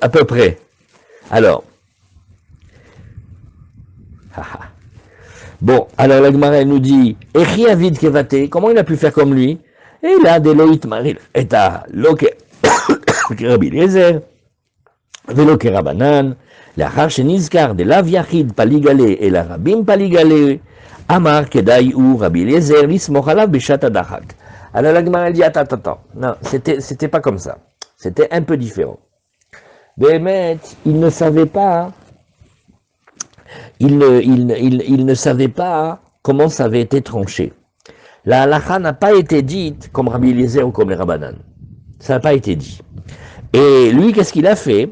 À peu près. Alors. Bon, alors la Gemara elle nous dit, Echi Avid Kevate, comment il a pu faire comme lui? Et là, Deloït Maril, et à Loke, Rabbi Eliezer, Velo Kerabanan, לאחר שנזכר דלאו יחיד פליגלה אלא רבים פליגלה, אמר כדאי הוא רבי אליעזר לסמוך עליו בשעת הדחק. Alors la Gemara elle dit, attends, non, c'était pas comme ça, c'était un peu différent. Béhémet, il ne savait pas, il ne savait pas comment ça avait été tranché. La halakha n'a pas été dite comme Rabbi Eliezer ou comme les Rabbanan. Ça n'a pas été dit. Et lui, qu'est-ce qu'il a fait?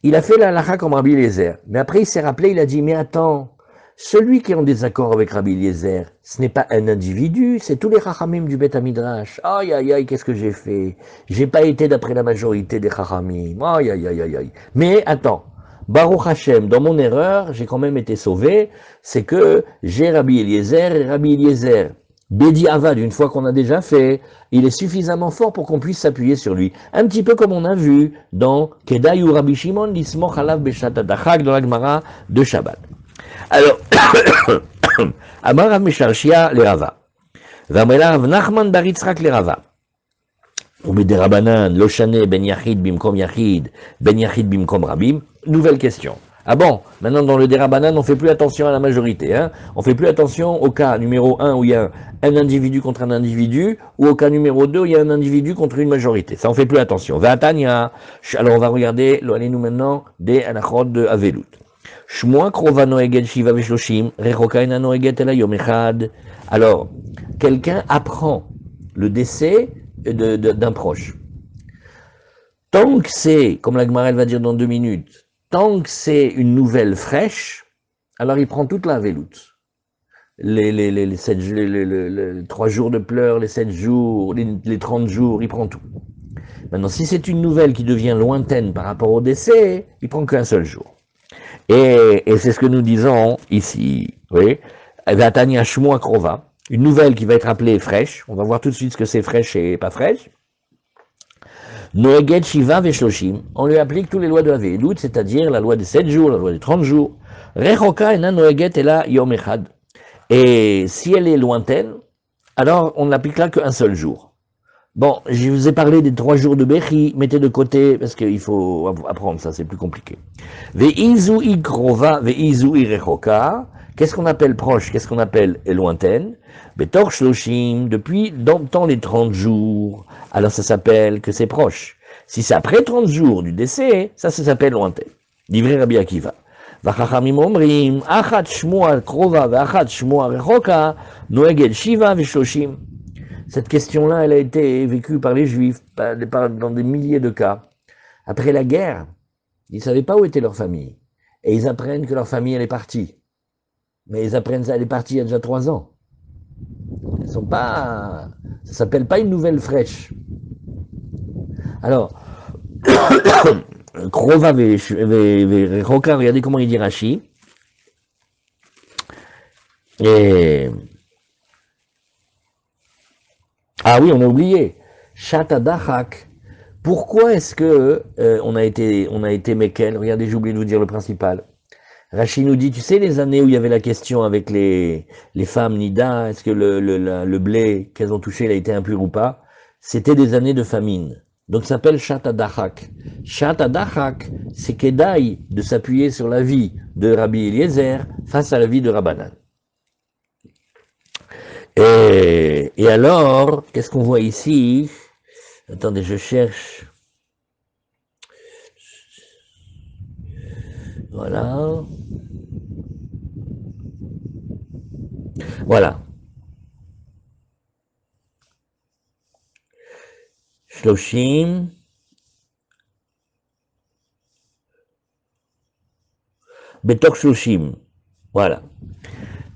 Il a fait la halakha comme Rabbi Eliezer. Mais après, il s'est rappelé, il a dit, mais attends, celui qui est en désaccord avec Rabbi Eliezer, ce n'est pas un individu, c'est tous les chachamim du Beth Midrash. Aïe, aïe, aïe, qu'est-ce que j'ai fait? J'ai pas été d'après la majorité des chachamim. Aïe, aïe, aïe, aïe, aïe. Mais attends, Baruch Hashem, dans mon erreur, j'ai quand même été sauvé, c'est que j'ai Rabbi Eliezer et Rabbi Eliezer. Bedi Avad, une fois qu'on a déjà fait, il est suffisamment fort pour qu'on puisse s'appuyer sur lui. Un petit peu comme on a vu dans Kedai ou Rabbi Shimon, l'Ismoch Alav Beshat Adachak, dans la Gemara de Shabbat. Alors, Amar Rav Mesharshia le Rava. Vamela Rav Nachman bar Yitzchak le Rava. Ubede Rabbanan, Loshane ben Yachid bimkom Yachid, ben Yachid bimkom Rabim. Nouvelle question. Ah bon, maintenant dans le Dérabanan, on fait plus attention à la majorité. Hein, on fait plus attention au cas numéro 1 où il y a un individu contre un individu, ou au cas numéro 2 où il y a un individu contre une majorité. Ça, on fait plus attention. Vatania. Alors on va regarder, allez-nous maintenant, des anachot de Avelut. Shmoa krova noeget shiva veshloshim, rechokaina noeget ela yom echad. Alors, quelqu'un apprend le décès d'un proche. Tant que c'est, comme la Gemara va dire dans 2 minutes, tant que c'est une nouvelle fraîche, alors il prend toute la veloute. Les 3 jours de pleurs, les 7 jours, les 30 jours, il prend tout. Maintenant, si c'est une nouvelle qui devient lointaine par rapport au décès, il prend qu'un seul jour. Et c'est ce que nous disons ici. Oui. Vatania Shmoa Krova, une nouvelle qui va être appelée fraîche. On va voir tout de suite ce que c'est fraîche et pas fraîche. Noeget Shiva Veshloshim, on lui applique toutes les lois de la Ve'elut, c'est-à-dire la loi des 7 jours, la loi des 30 jours. Rechoka ena Noeget ela Yom Echad. Et si elle est lointaine, alors on n'appliquera qu'un seul jour. Bon, je vous ai parlé des 3 jours de Bechi, mettez de côté, parce qu'il faut apprendre ça, c'est plus compliqué. Ve'izu ikrova, ve'izu irechoka. Qu'est-ce qu'on appelle proche, qu'est-ce qu'on appelle lointaine? Betor shloshim, depuis dans les 30 jours. Alors ça s'appelle que c'est proche. Si c'est après 30 jours du décès, ça s'appelle lointaine. Livré Rabbi Akiva. Vachachamim omrim, achat shmoa krova, vachat shmoa rechoka, noeged shiva veshloshim. Cette question-là, elle a été vécue par les Juifs dans des milliers de cas. Après la guerre, ils ne savaient pas où était leur famille. Et ils apprennent que leur famille, elle est partie. Mais ils apprennent ça, elle est partie il y a déjà 3 ans. Ils sont pas, ça s'appelle pas une nouvelle fraîche. Alors, Krova Rechoka, regardez comment il dit Rashi. Et ah oui, on a oublié. Shatadachak. Pourquoi est-ce que on a été Mekel? Regardez, j'ai oublié de vous dire le principal. Rachid nous dit, tu sais, les années où il y avait la question avec les femmes Nida, est-ce que le blé qu'elles ont touché, il a été impur ou pas? C'était des années de famine. Donc ça s'appelle Shatadachak. Shatadachak, c'est Kedaï de s'appuyer sur la vie de Rabbi Eliezer face à la vie de Rabbanan. Et alors, qu'est-ce qu'on voit ici? Attendez, je cherche. Voilà. Voilà. Shloshim. Betor Shloshim. Voilà.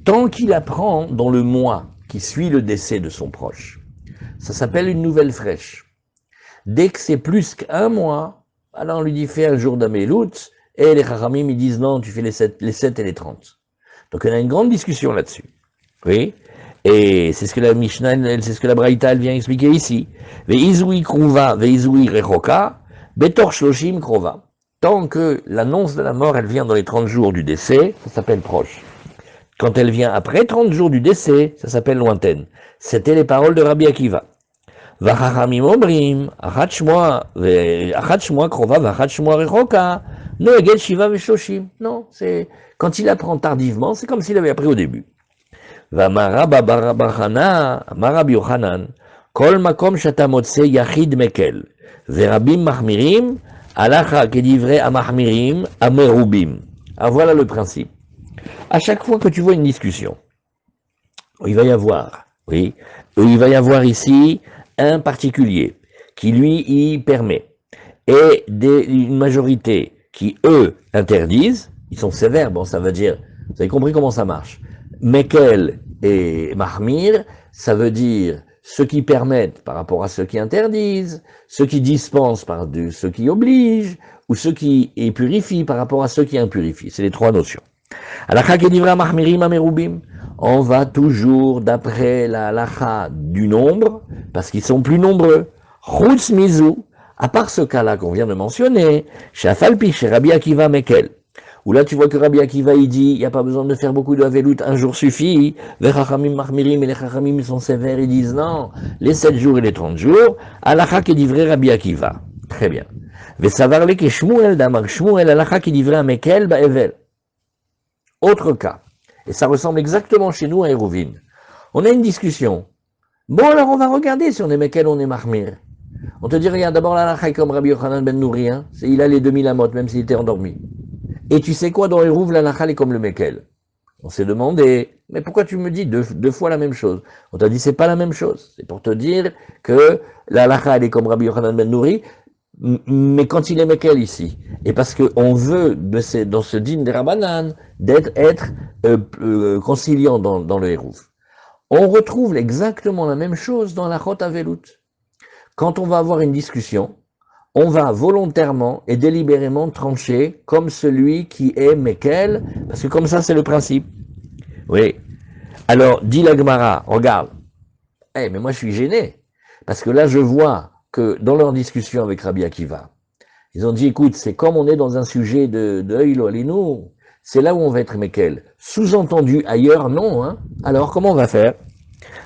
Tant qu'il apprend dans le mois qui suit le décès de son proche, ça s'appelle une nouvelle fraîche. Dès que c'est plus qu'un mois, alors on lui dit fais un jour d'Amélout, et les Chachamim ils disent non, tu fais les 7 et les 30. Donc on a une grande discussion là-dessus. Oui. Et c'est ce que la Mishnah, c'est ce que la Braïta elle vient expliquer ici. Ve'izui kruva, ve'izui rechoka, betor shloshim krova. Tant que l'annonce de la mort, elle vient dans les 30 jours du décès, ça s'appelle proche. Quand elle vient après 30 jours du décès, ça s'appelle lointaine. C'était les paroles de Rabbi Akiva. Vachachamim omrim, achat shmoa krova, vachat shmoa rechoka, noeged shiva ve'shloshim. Non, c'est, quand il apprend tardivement, c'est comme s'il avait appris au début. ואמרה בר חנא, אמר רבי יוחנן, כל מקום שאתה מוצא יחיד מקל, ורבים מחמירים, הלכה כדברי המחמירים, המרובים. Alors voilà le principe. À chaque fois que tu vois une discussion, il va y avoir, oui, il va y avoir ici un particulier qui lui y permet, et une majorité qui eux interdisent, ils sont sévères, bon ça veut dire, vous avez compris comment ça marche. Mekel et Mahmir, ça veut dire ceux qui permettent par rapport à ceux qui interdisent, ceux qui dispensent par ceux qui obligent, ou ceux qui purifient par rapport à ceux qui impurifient. C'est les trois notions. On va toujours d'après la halakha du nombre, parce qu'ils sont plus nombreux. Chutz mizu, à part ce cas-là qu'on vient de mentionner, Shafalpi, chez Rabbi Akiva Mekel. Où là tu vois que Rabbi Akiva il dit, il n'y a pas besoin de faire beaucoup de Havelut, un jour suffit. Les Chachamim Mahmirim et les Chachamim sont sévères, ils disent non, les 7 jours et les 30 jours, halakha qui livrait Rabbi Akiva. Très bien. Vesavarle ke Shmuel damar Shmuel halakha qui livrait à Mekel ba'evel. Autre cas. Et ça ressemble exactement chez nous à Hérouvin. On a une discussion. Bon alors on va regarder si on est Mekel ou on est Mahmir. On te dit, regarde, d'abord l'halakha est comme Rabbi Yochanan ben Nouri, hein, il a les 2000 amot, même s'il était endormi. Et tu sais quoi, dans Hérouv, la Nachal est comme le Mekel. On s'est demandé, mais pourquoi tu me dis deux fois la même chose? On t'a dit, c'est pas la même chose. C'est pour te dire que la Nachal est comme Rabbi Yochanan ben Nouri, mais quand il est Mekel ici, et parce qu'on veut, dans ce dîne des Rabbanan, être conciliant dans le Hérouv. On retrouve exactement la même chose dans la Chot Avelut. Quand on va avoir une discussion, on va volontairement et délibérément trancher comme celui qui est Mekel, parce que comme ça c'est le principe. Oui. Alors, dit la Gemara, regarde, mais moi je suis gêné, parce que là je vois que dans leur discussion avec Rabbi Akiva, ils ont dit, écoute, c'est comme on est dans un sujet de Eilo Alinu, c'est là où on va être Mekel. Sous-entendu ailleurs, non, hein. Alors comment on va faire?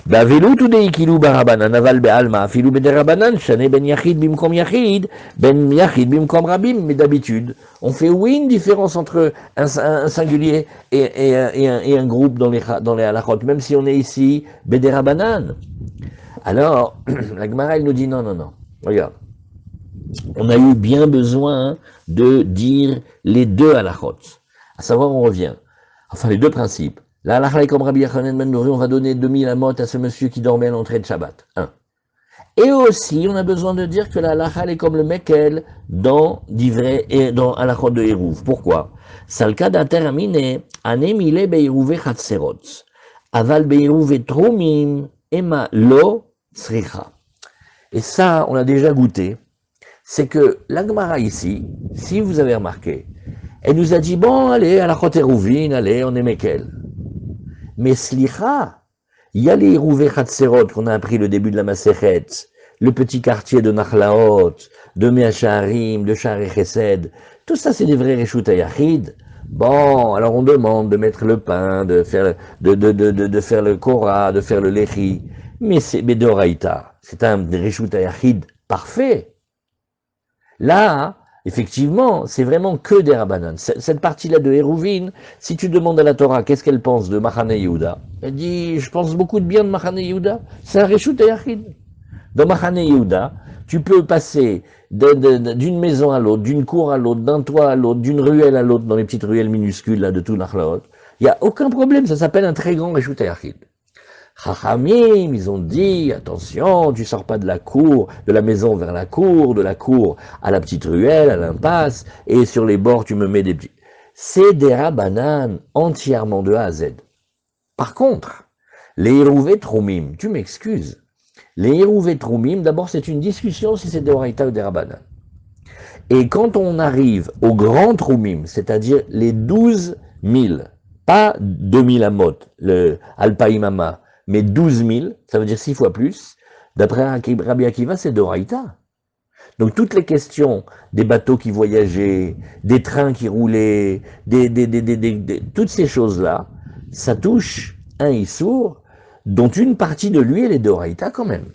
Bavelut ou deikilu barabanan aval be'alma filu bederabanan shane ben yachid bimkom yachid ben yachid bimkom rabim. Mais d'habitude on fait oui une différence entre un singulier et un groupe dans les halachot, même si on est ici bederabanan. Alors la Gemara elle nous dit non, regarde, on a eu bien besoin de dire les deux halachot, à savoir on revient, enfin les deux principes. La halakha est comme Rabbi Yochanan ben Nouri, on va donner 2000 amot à ce monsieur qui dormait à l'entrée de Shabbat. 1. Et aussi, on a besoin de dire que la halakha est comme le Mekel dans d'ivrei et dans halachot de Hérouv. Pourquoi? Salka dater amine, anemile be'hérouvé chatserot. Aval be'hérouvé tromim, ema lo sricha. Et ça, on a déjà goûté. C'est que la Gemara ici, si vous avez remarqué, elle nous a dit, bon, allez, halachot Hérouvin, allez, on est Mekel. Mais slicha, il y a les Hérouvé Chatserot qu'on a appris le début de la Masechet, le petit quartier de Nachlaot, de Mea Sha'arim, de Sha'arei Chesed, tout ça c'est des vrais Reshut Hayachid. Bon, alors on demande de mettre le pain, de faire, de faire le Korah, de faire le Lechi, mais c'est Bedoraïta, c'est un Reshut Hayachid parfait. Là, effectivement, c'est vraiment que des Rabbanan. Cette partie-là de Hérouvine, si tu demandes à la Torah qu'est-ce qu'elle pense de Machane Yehuda, elle dit, je pense beaucoup de bien de Machane Yehuda, c'est un Reshut Hayachid. Dans Machane Yehuda, tu peux passer d'une maison à l'autre, d'une cour à l'autre, d'un toit à l'autre, d'une ruelle à l'autre, dans les petites ruelles minuscules là, de tout Nachlaot. Il n'y a aucun problème, ça s'appelle un très grand Reshut Hayachid. Chachamim, ils ont dit, attention, tu sors pas de la cour, de la maison vers la cour, de la cour à la petite ruelle, à l'impasse, et sur les bords, tu me mets des petits... C'est des Rabbanan entièrement de A à Z. Par contre, les Hérouvé Troumim, tu m'excuses, les Hérouvé Troumim, d'abord c'est une discussion si c'est des Horaïta ou des Rabbanan. Et quand on arrive au grand Troumim, c'est-à-dire les 12 000, pas 2000 amot, le Alpaïmama, mais 12 000, ça veut dire 6 fois plus, d'après Rabbi Akiva, c'est d'Oraïta. Donc toutes les questions des bateaux qui voyageaient, des trains qui roulaient, toutes ces choses-là, ça touche un Issour dont une partie de lui, elle est d'Oraïta quand même.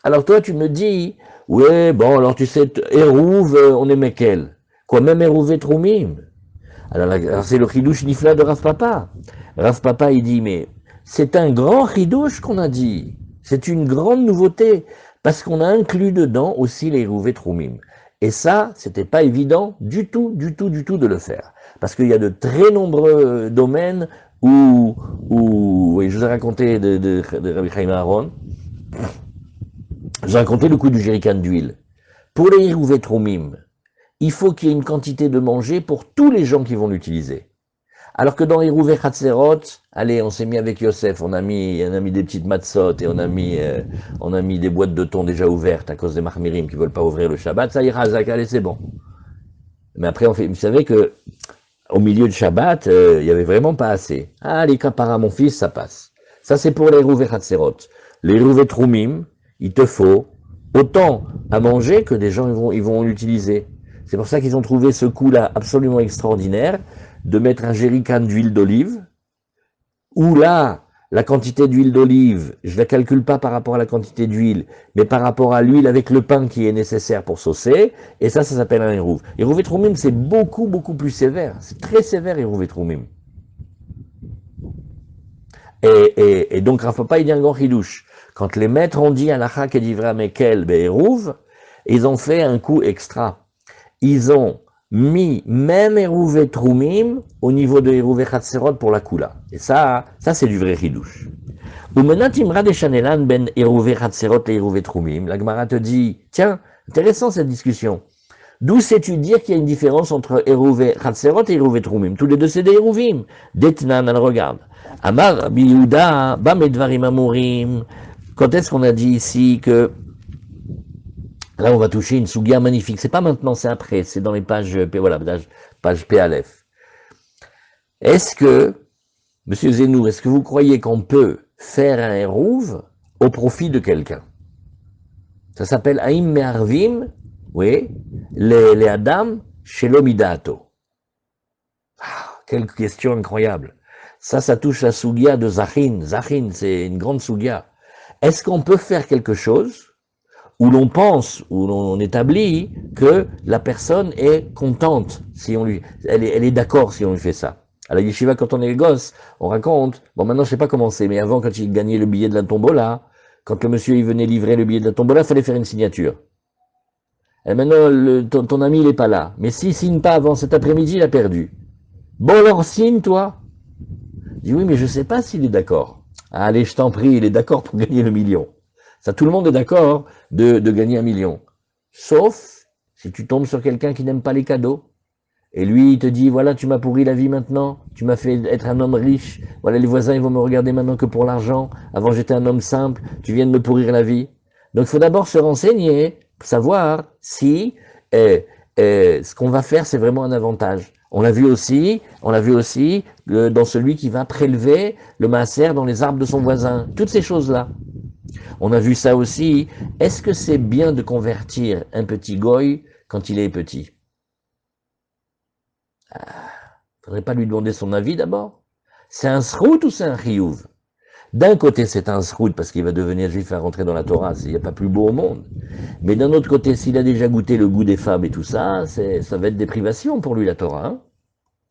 Alors toi, tu me dis, ouais, bon, alors tu sais, Hérouv, on est Mekel. Quoi, même Hérouv et Troumim. Alors c'est le Chidouche Nifla de Rav Papa. Rav Papa, il dit, mais c'est un grand Chidouche qu'on a dit. C'est une grande nouveauté, parce qu'on a inclus dedans aussi les Hérouv et Troumim. Et ça, c'était pas évident du tout de le faire. Parce qu'il y a de très nombreux domaines où oui, je vous ai raconté de Rabbi Chaim Aaron, je vous ai raconté le coup du jerrycan d'huile. Pour les Hérouv et Troumim, il faut qu'il y ait une quantité de manger pour tous les gens qui vont l'utiliser. Alors que dans Hérouv et Chatzerot, allez, on s'est mis avec Yosef, on a mis des petites matzot et on a mis des boîtes de thon déjà ouvertes à cause des Mahmirim qui veulent pas ouvrir le Shabbat, ça ira, Zak, allez, c'est bon. Mais après, vous savez que au milieu de Shabbat, il y avait vraiment pas assez. Ah, les kapara, mon fils, ça passe. Ça, c'est pour les Hérouv et Chatzerot. Les Hérouv et Troumim, il te faut autant à manger que des gens ils vont l'utiliser. C'est pour ça qu'ils ont trouvé ce coup-là absolument extraordinaire de mettre un jerrycan d'huile d'olive, où là, la quantité d'huile d'olive, je ne la calcule pas par rapport à la quantité d'huile, mais par rapport à l'huile avec le pain qui est nécessaire pour saucer, et ça s'appelle un Hérouv. Hérouv et Troumim, c'est beaucoup plus sévère. C'est très sévère, Hérouv et Troumim. Et donc, Rav Papa, il dit un grand chidouche. Quand les maîtres ont dit Alacha Kedivra Mekel Be'Hérouv, ils ont fait un coup extra. Ils ont mis même Hérouv et Troumim au niveau de Hérouv et Chatzerot pour la Kula. Et ça c'est du vrai chidouche. Ou maintenant, Timra de Chanelan ben Hérouv et Chatzerot et Hérouv et Troumim. La Gemara te dit, tiens, intéressant cette discussion. D'où sais-tu dire qu'il y a une différence entre Hérouv et Chatzerot et Hérouv et Troumim? Tous les deux c'est des Hérouvim. Detnan, elle regarde. Amar Rabbi Yehuda, Bamedvarim Amurim. Quand est-ce qu'on a dit ici que là on va toucher une sougia magnifique? C'est pas maintenant, c'est après, c'est dans les pages, voilà, page PALF. Est-ce que, Monsieur Zenou, est-ce que vous croyez qu'on peut faire un Hérouv au profit de quelqu'un? Ça s'appelle Aïm Me'arvim, oui, les Adam chez l'Omidato. Ah, quelle question incroyable. Ça touche la sougia de Zachin. Zachin, c'est une grande sougia. Est-ce qu'on peut faire quelque chose où l'on pense, où l'on établit que la personne est contente si on lui, elle est d'accord si on lui fait ça? À la yeshiva, quand on est gosse, on raconte, bon maintenant je sais pas comment c'est, mais avant quand il gagnait le billet de la tombola, quand le monsieur il venait livrer le billet de la tombola, il fallait faire une signature. Et maintenant, ton ami il est pas là, mais s'il signe pas avant cet après-midi, il a perdu. Bon alors signe toi. Je dis oui mais je sais pas s'il est d'accord. Allez je t'en prie, il est d'accord pour gagner le million. Ça, tout le monde est d'accord de gagner 1 million. Sauf si tu tombes sur quelqu'un qui n'aime pas les cadeaux. Et lui, il te dit, voilà, tu m'as pourri la vie maintenant. Tu m'as fait être un homme riche. Voilà, les voisins, ils vont me regarder maintenant que pour l'argent. Avant, j'étais un homme simple. Tu viens de me pourrir la vie. Donc, il faut d'abord se renseigner, savoir si ce qu'on va faire, c'est vraiment un avantage. On l'a vu aussi dans celui qui va prélever le maaser dans les arbres de son voisin. Toutes ces choses-là. On a vu ça aussi. Est-ce que c'est bien de convertir un petit goy quand il est petit? Faudrait pas lui demander son avis d'abord? C'est un srout ou c'est un chiyuv? D'un côté, c'est un srout parce qu'il va devenir juif à rentrer dans la Torah, il n'y a pas plus beau au monde. Mais d'un autre côté, s'il a déjà goûté le goût des femmes et tout ça, ça va être des privations pour lui, la Torah. Hein.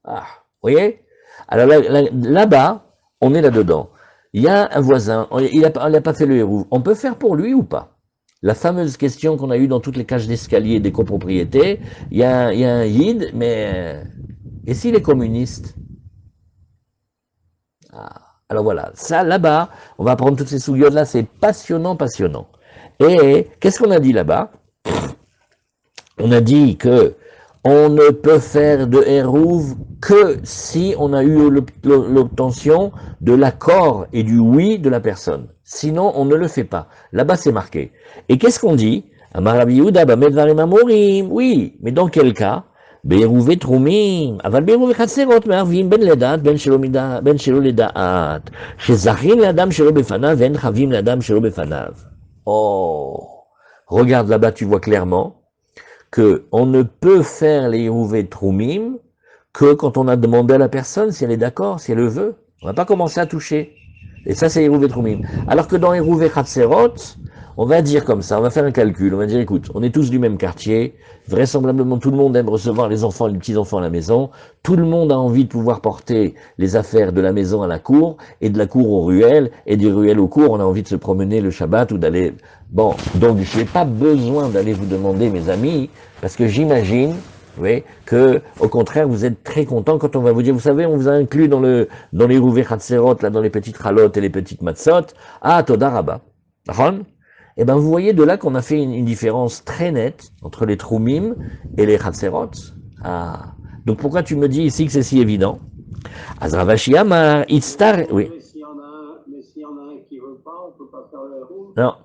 Ah, vous voyez? Alors là-bas, on est là-dedans. Il y a un voisin, il n'a pas fait le hérouve. On peut faire pour lui ou pas? La fameuse question qu'on a eue dans toutes les cages d'escalier des copropriétés, il y a un yid, mais et s'il est communiste? Ah. Alors voilà, ça là-bas, on va prendre toutes ces sougiotes-là, c'est passionnant, passionnant. Et qu'est-ce qu'on a dit là-bas? On a dit que on ne peut faire de Hérouv que si on a eu l'obtention de l'accord et du oui de la personne. Sinon, on ne le fait pas. Là-bas, c'est marqué. Et qu'est-ce qu'on dit? Oui, mais dans quel cas? בעירובי תרומים, אבל בעירובי חצרות מערבים בין לדעת בין שלא לדעת, שזכין לאדם שלא בפניו ואין חבים לאדם שלא בפניו. Oh, regarde là-bas, tu vois clairement que on ne peut faire les Hérouvé Troumim que quand on a demandé à la personne si elle est d'accord, si elle le veut. On va pas commencer à toucher. Et ça, c'est Hérouvé Troumim. Alors que dans Hérouvé Khatserot, on va dire comme ça, on va faire un calcul, on va dire, écoute, on est tous du même quartier, vraisemblablement tout le monde aime recevoir les enfants et les petits-enfants à la maison, tout le monde a envie de pouvoir porter les affaires de la maison à la cour, et de la cour aux ruelles, et du ruelle aux cours, on a envie de se promener le Shabbat ou d'aller... Bon, donc je n'ai pas besoin d'aller vous demander, mes amis, parce que j'imagine, oui, que, au contraire, vous êtes très contents quand on va vous dire, vous savez, on vous a inclus dans les Rouvé Khatserot, là, dans les petites ralottes et les petites matzot, ah, Toda Rabba. Eh bien, vous voyez de là qu'on a fait une différence très nette entre les Troumim et les Khatserot. Ah. Donc pourquoi tu me dis ici que c'est si évident? Azravashi Amar, Itztar, oui. Mais s'il y en a un qui veut pas, on peut pas faire le héros. Non.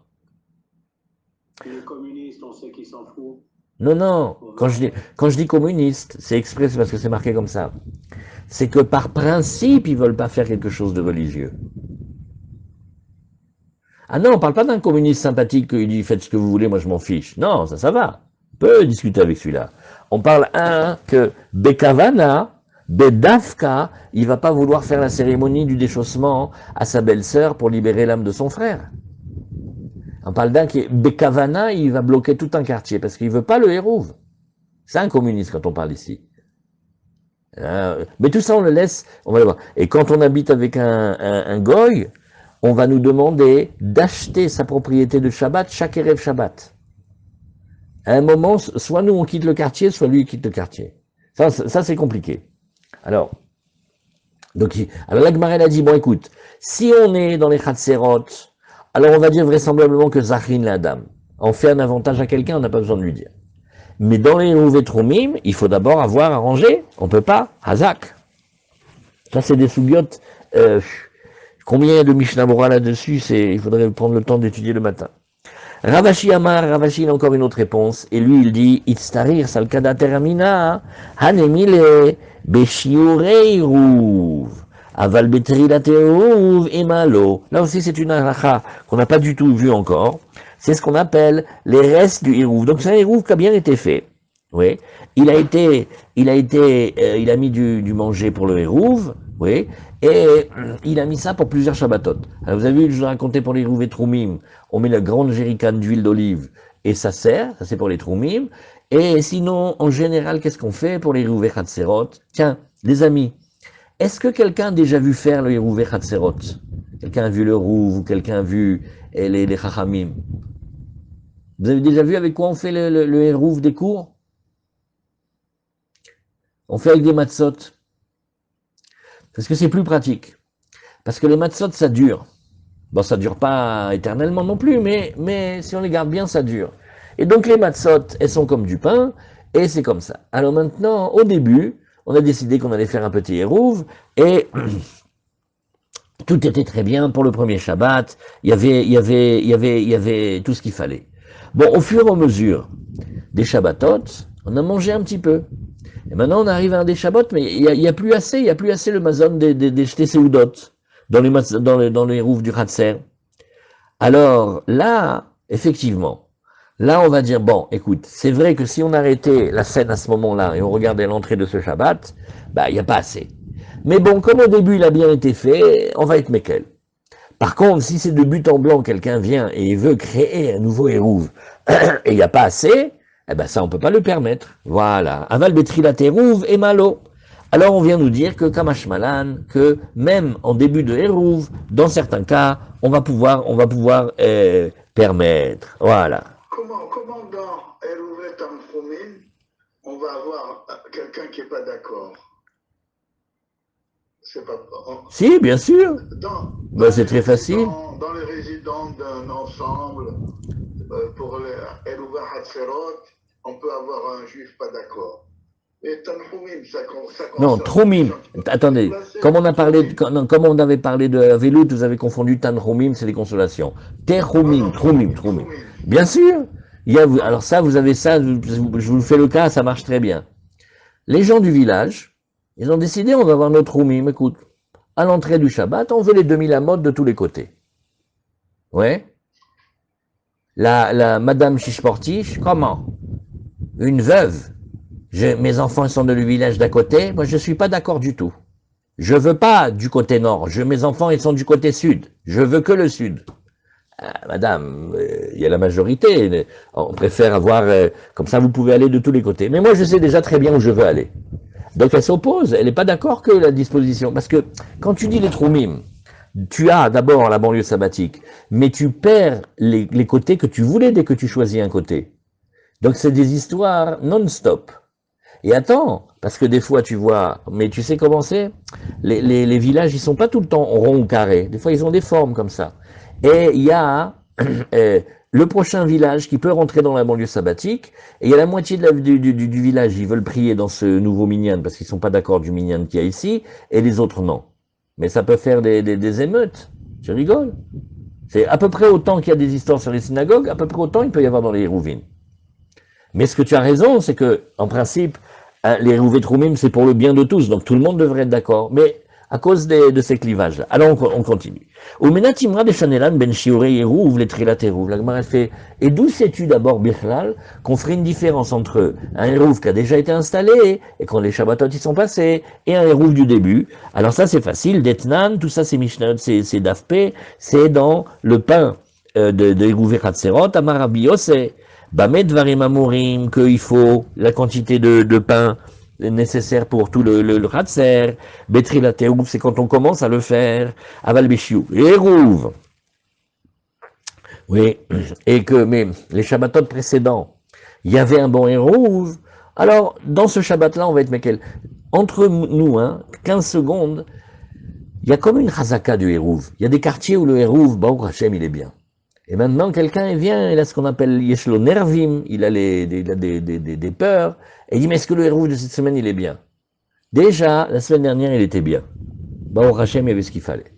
Les communistes, on sait qu'ils s'en foutent. Non. Quand je dis communiste, c'est exprès, c'est parce que c'est marqué comme ça. C'est que par principe, ils veulent pas faire quelque chose de religieux. Ah non, on parle pas d'un communiste sympathique qui dit faites ce que vous voulez, moi je m'en fiche. Non, ça va. On peut discuter avec celui-là. On parle que Bekavana, Bedafka, il va pas vouloir faire la cérémonie du déchaussement à sa belle-sœur pour libérer l'âme de son frère. On parle d'un qui est Bekavana, il va bloquer tout un quartier parce qu'il veut pas le hérouve. C'est un communiste quand on parle ici. Mais tout ça on le laisse, on va le voir. Et quand on habite avec un goy, on va nous demander d'acheter sa propriété de Shabbat chaque Erev Shabbat. À un moment, soit nous on quitte le quartier, soit lui il quitte le quartier. Ça c'est compliqué. Alors la Gemara a dit, bon écoute, si on est dans les Khatserot, alors on va dire vraisemblablement que Zachin l'Adam. On fait un avantage à quelqu'un, on n'a pas besoin de lui dire. Mais dans les Rouvé Troumim, il faut d'abord avoir arrangé, on peut pas, Hazak. Ça c'est des sougiotes, combien de Mishnah Bora là-dessus, il faudrait prendre le temps d'étudier le matin. Ravashi Amar, Ravashi il a encore une autre réponse, et lui il dit, Itztarir salkada teramina, hanemile, beshiurei rouv, aval betrilate rouv emalo. Là aussi c'est une halakha qu'on n'a pas du tout vue encore, c'est ce qu'on appelle les restes du hérouv. Donc c'est un hérouv qui a bien été fait. Oui, il a mis du manger pour le hérouv, oui, et il a mis ça pour plusieurs Shabbatot. Alors vous avez vu, je vous ai raconté pour les Hérouvé Troumim, on met la grande jerrycan d'huile d'olive et ça sert, ça c'est pour les Troumim. Et sinon, en général, qu'est-ce qu'on fait pour les Hérouvé Khatserot? Tiens, les amis, est-ce que quelqu'un a déjà vu faire le Hérouvé Khatserot? Quelqu'un a vu le Rouv ou quelqu'un a vu les Chachamim? Vous avez déjà vu avec quoi on fait le Hérouv des cours? On fait avec des matzot. Parce que c'est plus pratique. Parce que les matzot, ça dure. Bon, ça dure pas éternellement non plus, mais si on les garde bien, ça dure. Et donc les matzot, elles sont comme du pain, et c'est comme ça. Alors maintenant, au début, on a décidé qu'on allait faire un petit hérouv, et tout était très bien pour le premier Shabbat, il y avait tout ce qu'il fallait. Bon, au fur et à mesure des Shabbatot, on a mangé un petit peu. Et maintenant, on arrive à un des Shabbats, mais il y a plus assez le mazon des Shteseudot dans les rouves du Khatser. Alors là, effectivement, là on va dire, bon, écoute, c'est vrai que si on arrêtait la scène à ce moment-là et on regardait l'entrée de ce Shabbat, bah il n'y a pas assez. Mais bon, comme au début il a bien été fait, on va être méquel. Par contre, si c'est de but en blanc, quelqu'un vient et veut créer un nouveau Hérouv, et il n'y a pas assez, eh ben ça on peut pas le permettre. Voilà. Aval betrilat Hérouv et malo. Alors on vient nous dire que Kamash Malan, que même en début de Hérouv, dans certains cas, on va pouvoir permettre. Voilà. Comment dans Eruvet Amchumim, on va avoir quelqu'un qui n'est pas d'accord? C'est pas. Si, bien sûr. Ben, c'est très facile. Dans les résidents d'un ensemble, pour les Eruvet Hatserot, on peut avoir un juif pas d'accord. Et Tanchumim, ça Non, Troumim. Attendez, comme on avait parlé de Velout, vous avez confondu Tanchumim, c'est les consolations. Terchumim, Troumim. Bien sûr. Alors ça, vous avez ça, je vous fais le cas, ça marche très bien. Les gens du village, ils ont décidé, on va avoir notre Troumim, écoute, à l'entrée du Shabbat, on veut les 2000 amotes de tous les côtés. Ouais. La Madame Shishportish, comment? Une veuve. Mes enfants sont de le village d'à côté, moi je ne suis pas d'accord du tout. Je veux pas du côté nord, mes enfants ils sont du côté sud, je veux que le sud. Madame, il y a la majorité, on préfère avoir, comme ça vous pouvez aller de tous les côtés. Mais moi je sais déjà très bien où je veux aller. Donc elle s'oppose, elle n'est pas d'accord que la disposition, parce que quand tu dis les troumim, tu as d'abord la banlieue sabbatique, mais tu perds les côtés que tu voulais dès que tu choisis un côté. Donc c'est des histoires non-stop. Et attends, parce que des fois tu vois, mais tu sais comment c'est, les villages ils sont pas tout le temps ronds ou carrés, des fois ils ont des formes comme ça. Et il y a le prochain village qui peut rentrer dans la banlieue sabbatique, et il y a la moitié du village, ils veulent prier dans ce nouveau minyan parce qu'ils sont pas d'accord du minyan qu'il y a ici, et les autres non. Mais ça peut faire des émeutes, je rigole. C'est à peu près autant qu'il y a des histoires sur les synagogues, à peu près autant il peut y avoir dans les Hérouvines. Mais ce que tu as raison, c'est que, en principe, les Hérouvet Troumim, c'est pour le bien de tous, donc tout le monde devrait être d'accord. Mais à cause de ces clivages-là. Alors on continue. Au Menatimra de Chanelan, Ben Shiorei Hérouv, les Trilat Hérouv. La Gemara fait, et d'où sais-tu d'abord, Bichlal, qu'on ferait une différence entre un Hérouv qui a déjà été installé, et quand les Shabbatot y sont passés, et un Hérouv du début. Alors ça c'est facile, d'Etnan, tout ça c'est Mishnah, c'est Dafpé, c'est dans le pain de Hérouvé Hatserot, Amarabi Yoseh. Bamed varim amorim, qu'il faut la quantité de pain nécessaire pour tout le Hatser. Betri la teouf, c'est quand on commence à le faire. Aval beshiou. Hérouv. Oui. Et que, mais les Shabbatot précédents, il y avait un bon Hérouv. Alors, dans ce Shabbat-là, on va être mequel? Entre nous, 15 secondes, il y a comme une chazaka du Hérouv. Il y a des quartiers où le Hérouv, Baruch Hashem, il est bien. Et maintenant, quelqu'un vient, il a ce qu'on appelle Yeshlo Nervim, il a des peurs, et il dit, mais est-ce que le héros de cette semaine, il est bien? Déjà, la semaine dernière, il était bien. Baruch Hashem, il y avait ce qu'il fallait.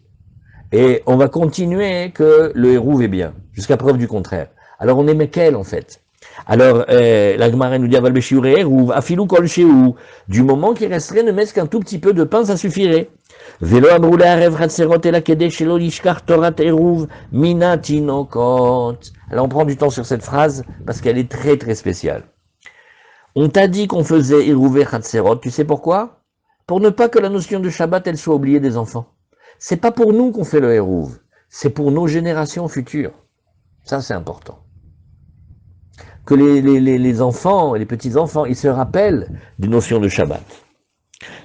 Et on va continuer que le héros est bien, jusqu'à preuve du contraire. Alors, on est Mekel, en fait. Alors, la Gemara nous dit, Aval Beshiur Hérouv, Afilou Kol Shehu, du moment qu'il resterait ne mettre qu'un tout petit peu de pain, ça suffirait. Velo amroule arev hatserot et la kedeh shelo lishkar torat eruv minatinokot. Alors on prend du temps sur cette phrase parce qu'elle est très très spéciale. On t'a dit qu'on faisait eruv hatserot, tu sais pourquoi? Pour ne pas que la notion de Shabbat elle soit oubliée des enfants. C'est pas pour nous qu'on fait le eruv, c'est pour nos générations futures. Ça c'est important. Que les enfants et les petits-enfants, ils se rappellent des notions de Shabbat.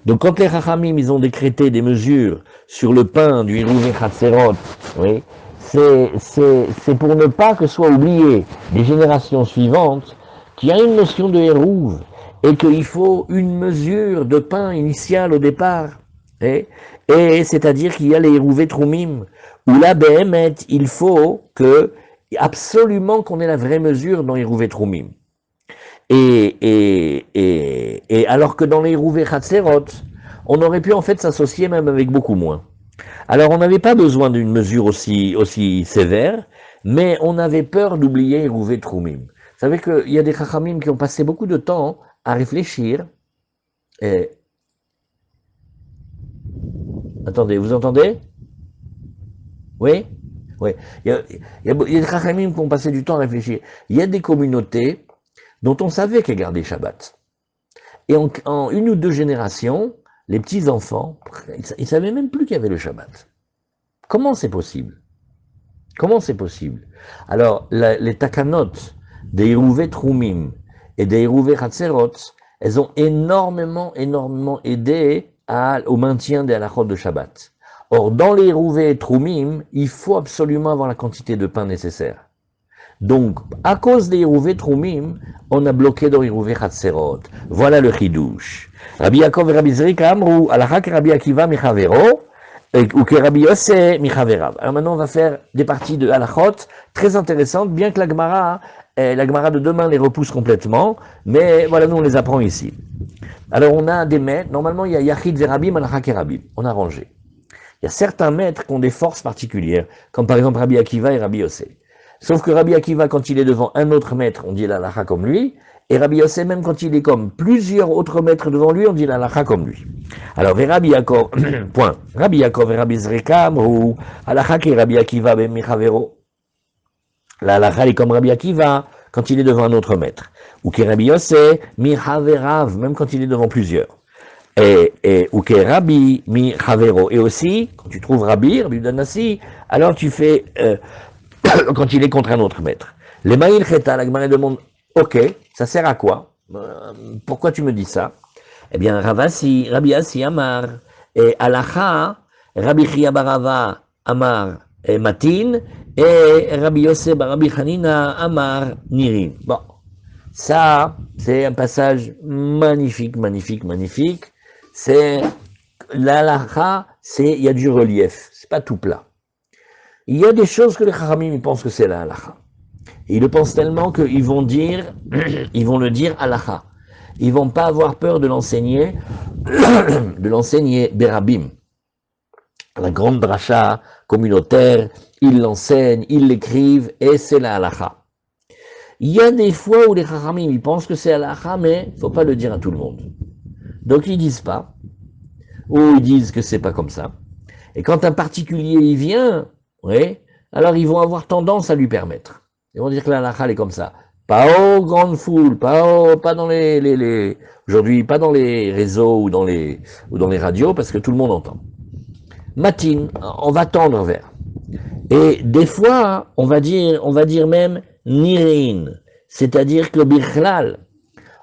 Donc quand les Chachamim, ils ont décrété des mesures sur le pain du Hérouvé Hatserot, oui, c'est pour ne pas que soit oublié des générations suivantes qu'il y a une notion de Hérouv et qu'il faut une mesure de pain initiale au départ. Et c'est-à-dire qu'il y a les Hérouvé Troumim, où là, Behemet, il faut que absolument qu'on ait la vraie mesure dans Hérouvé Troumim. Et alors que dans les Hérouvé Hatserot, on aurait pu en fait s'associer même avec beaucoup moins. Alors on n'avait pas besoin d'une mesure aussi sévère, mais on avait peur d'oublier Hérouvé Troumim. Vous savez qu'il y a des Chachamim qui ont passé beaucoup de temps à réfléchir. Et... Attendez, vous entendez? Oui? Ouais. Il y a des Chachamim qui ont passé du temps à réfléchir. Il y a des communautés dont on savait qu'elles gardaient Shabbat. Et en une ou deux générations, les petits-enfants, ils savaient même plus qu'il y avait le Shabbat. Comment c'est possible? Comment c'est possible? Alors, les takanot des Hérouvé Troumim et des Hérouvé Hatzerot, elles ont énormément aidé au maintien des halachot de Shabbat. Or, dans les Hérouvé Troumim, il faut absolument avoir la quantité de pain nécessaire. Donc, à cause des Hérouvé Troumim, on a bloqué dans Hérouvé Hatzerot. Voilà le chidouche. Rabbi Yaakov et Rabbi Zrika amrou, halacha que Rabbi Akiva michavero, ou que Rabbi Yossé michaverav. Alors maintenant, on va faire des parties de halachot très intéressantes, bien que la Gemara de demain les repousse complètement, mais voilà, nous on les apprend ici. Alors on a des maîtres, normalement il y a Yachid Verabim, halacha kerabim, on a rangé. Il y a certains maîtres qui ont des forces particulières, comme par exemple Rabbi Akiva et Rabbi Yossé. Sauf que Rabbi Akiva, quand il est devant un autre maître, on dit la halacha comme lui, et Rabbi Yossé, même quand il est comme plusieurs autres maîtres devant lui, on dit la halacha comme lui. Alors, Rabbi Yaakov, point. Rabbi Yaakov et Rabbi Zrika, ou halacha qui Rabbi Akiva ben Michavero. La halacha est comme Rabbi Akiva, quand il est devant un autre maître. Ou qui Rabbi Yossé, Michaverav, même quand il est devant plusieurs. Ou qui Rabbi Michavero. Et aussi, quand tu trouves Rabbi Danassi, alors tu fais, quand il est contre un autre maître. Les Maïl Cheta, la Gemara demande, ok, ça sert à quoi? Pourquoi tu me dis ça? Eh bien, Rabbi Assi Amar, et Alacha, Rabbi Chia Barava Amar Matin, et Rabbi Yosef Rabbi Hanina Amar Nirin. Bon, ça, c'est un passage magnifique, magnifique, magnifique. C'est l'Alacha, il y a du relief, c'est pas tout plat. Il y a des choses que les Chachamim pensent que c'est la halacha. Et ils le pensent tellement qu'ils vont le dire halacha. Ils vont pas avoir peur de l'enseigner, berabim. La grande dracha communautaire, ils l'enseignent, ils l'écrivent, et c'est la halacha. Il y a des fois où les Chachamim, ils pensent que c'est halacha, mais il faut pas le dire à tout le monde. Donc ils disent pas, ou ils disent que c'est pas comme ça. Et quand un particulier y vient, oui, alors ils vont avoir tendance à lui permettre. Ils vont dire que la halakha est comme ça. Pas aux grandes foules, pas dans aujourd'hui, pas dans les réseaux ou dans les radios, parce que tout le monde entend. Matin, on va tendre vers. Et des fois, on va dire même nirin, c'est-à-dire que bichlal,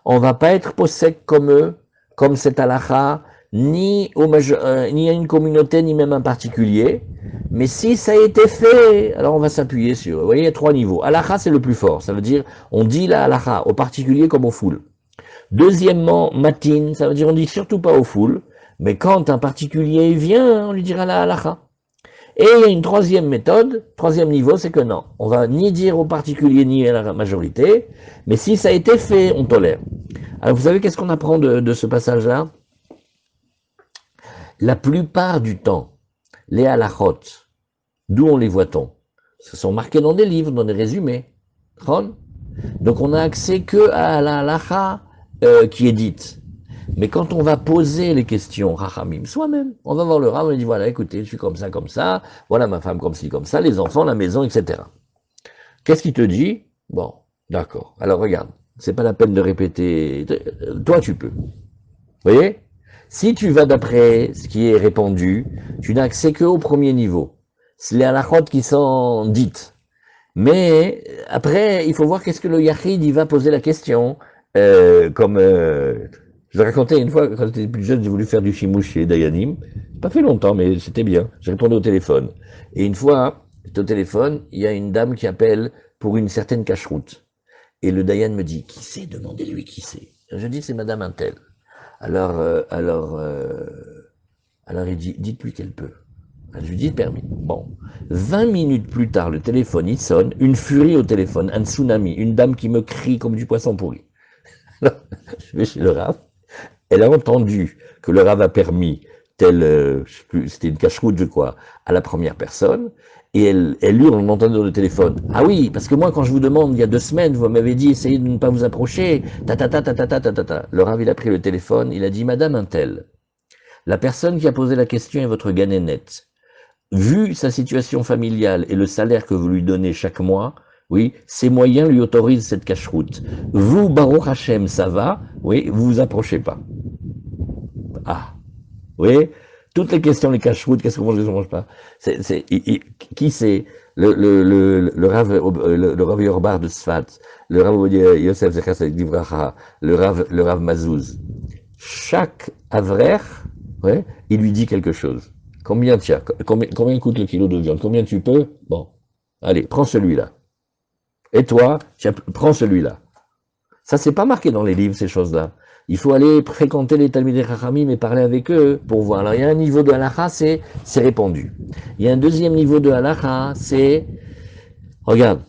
on va pas être possèque comme eux, comme cette halakha, ni à une communauté, ni même un particulier. Mais si ça a été fait, alors on va s'appuyer sur. Vous voyez, il y a trois niveaux. Halakha, c'est le plus fort. Ça veut dire, on dit la halakha, aux particuliers comme aux foules. Deuxièmement, matin, ça veut dire, on dit surtout pas aux foules. Mais quand un particulier vient, on lui dira la halakha. Et il y a une troisième méthode, troisième niveau, c'est que non. On va ni dire aux particuliers, ni à la majorité. Mais si ça a été fait, on tolère. Alors, vous savez qu'est-ce qu'on apprend de ce passage-là? La plupart du temps, les halachot, d'où on les voit-on? Ce sont marqués dans des livres, dans des résumés. Donc on n'a accès que à la halacha qui est dite. Mais quand on va poser les questions, Rachamim, soi-même, on va voir le Rav, on lui dit, voilà, écoutez, je suis comme ça, voilà ma femme comme ci, comme ça, les enfants, la maison, etc. Qu'est-ce qu'il te dit? Bon, d'accord. Alors regarde, c'est pas la peine de répéter. Toi, tu peux. Vous voyez? Si tu vas d'après ce qui est répandu, tu n'as accès qu'au premier niveau. C'est les halachot qui sont dites. Mais après, il faut voir qu'est-ce que le Yachid il va poser la question. Je l'ai raconté une fois, quand j'étais plus jeune, j'ai voulu faire du chimouche chez Dayanim. Pas fait longtemps, mais c'était bien. J'ai répondu au téléphone. Et une fois, j'étais au téléphone, il y a une dame qui appelle pour une certaine cacheroute. Et le Dayan me dit, qui c'est? Demandez-lui qui c'est. Je dis, c'est Madame Intel. Alors il dit, dites-lui qu'elle peut. Je lui dis, permis. Bon. 20 minutes plus tard, le téléphone, il sonne, une furie au téléphone, un tsunami, une dame qui me crie comme du poisson pourri. Alors, je vais chez le Rav. Elle a entendu que le Rav a permis je sais plus, c'était une cacheroute, je crois, à la première personne. Et elle hurle en entendant le téléphone. Ah oui, parce que moi, quand je vous demande, il y a 2 semaines, vous m'avez dit, essayez de ne pas vous approcher. Le Rav, il a pris le téléphone, il a dit, Madame Intel, la personne qui a posé la question est votre ganénette. vu sa situation familiale et le salaire que vous lui donnez chaque mois, oui, ses moyens lui autorisent cette cache-route. Vous, Baruch Hashem, ça va, oui, vous vous approchez pas. Ah, oui, toutes les questions, les cache-routes, qu'est-ce qu'on mange, qu'est-ce qu'on mange pas. Qui c'est le Rav Yorbar de Sfat, le Rav Yosef Zechasek Divracha, le Rav Mazouz. Chaque avrer, ouais, il lui dit quelque chose. Combien combien coûte le kilo de viande? Combien tu peux? Bon, allez, prends celui-là. Et toi, prends celui-là. Ça, c'est pas marqué dans les livres, ces choses-là. Il faut aller fréquenter les Talmidei Chachamim et parler avec eux pour voir. Alors, il y a un niveau de halakha, c'est répandu. Il y a un deuxième niveau de halakha, c'est, regarde,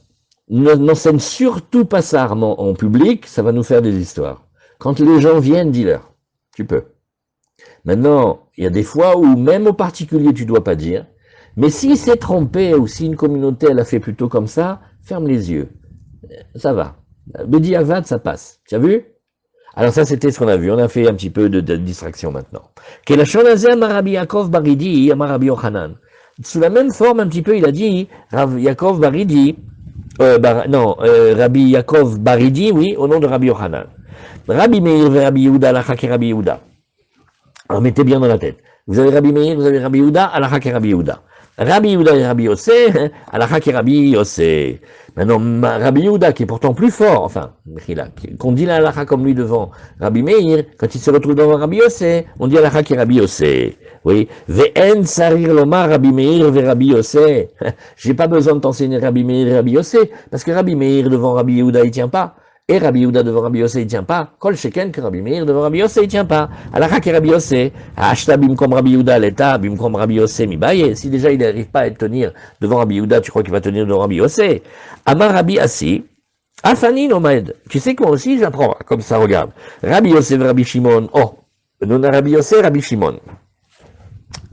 n'enseigne surtout pas ça en public, ça va nous faire des histoires. Quand les gens viennent, dis-leur, tu peux. Maintenant, il y a des fois où même au particulier, tu dois pas dire. Mais s'il s'est trompé ou si une communauté, elle a fait plutôt comme ça, ferme les yeux. Ça va. Bediavad, ça passe. Tu as vu? Alors ça, c'était ce qu'on a vu. On a fait un petit peu de distraction maintenant. Rabbi Yaakov Baridi, Rabbi Yochanan. Sous la même forme, un petit peu, il a dit, Rabbi Yaakov Baridi, Rabbi Yaakov Baridi, oui, au nom de Rabbi Yochanan. Rabbi Meir et Rabbi Yehuda, alakha ke Rabbi Yehuda. Alors mettez bien dans la tête. Vous avez Rabbi Meir, vous avez Rabbi Yehuda, alakha ke Rabbi Yehuda. Rabbi Yehuda et Rabbi Yossé, alakha ke Rabbi Yossé. Maintenant, Rabbi Yehuda, qui est pourtant plus fort, enfin, qu'on dit la halakha comme lui devant Rabbi Meir, quand il se retrouve devant Rabbi Yossé, on dit alakha ke Rabbi Yossé. Oui. Ve'en sarir lomar Rabbi Meir ve Rabbi Yossé. J'ai pas besoin de t'enseigner Rabbi Meir et Rabbi Yossé, parce que Rabbi Meir devant Rabbi Yehuda, il tient pas. Et Rabbi Yehuda devant Rabbi Yossé, il tient pas. Kol sheken que Rabbi Meir devant Rabbi Yossé, il tient pas. Alakha ke Rabbi Yossé. Ashta bimkom Rabbi Yehuda l'état, bimkom Rabbi Yossé mibaye. Si déjà il n'arrive pas à tenir devant Rabbi Yehuda, tu crois qu'il va tenir devant Rabbi Yossé? Amar Rabbi Assi. Afani nomaed. Tu sais quoi aussi, j'apprends. Comme ça, regarde. Rabbi Yossé ve Rabbi Shimon. Oh. Non Rabbi Yossé, Rabbi Shimon.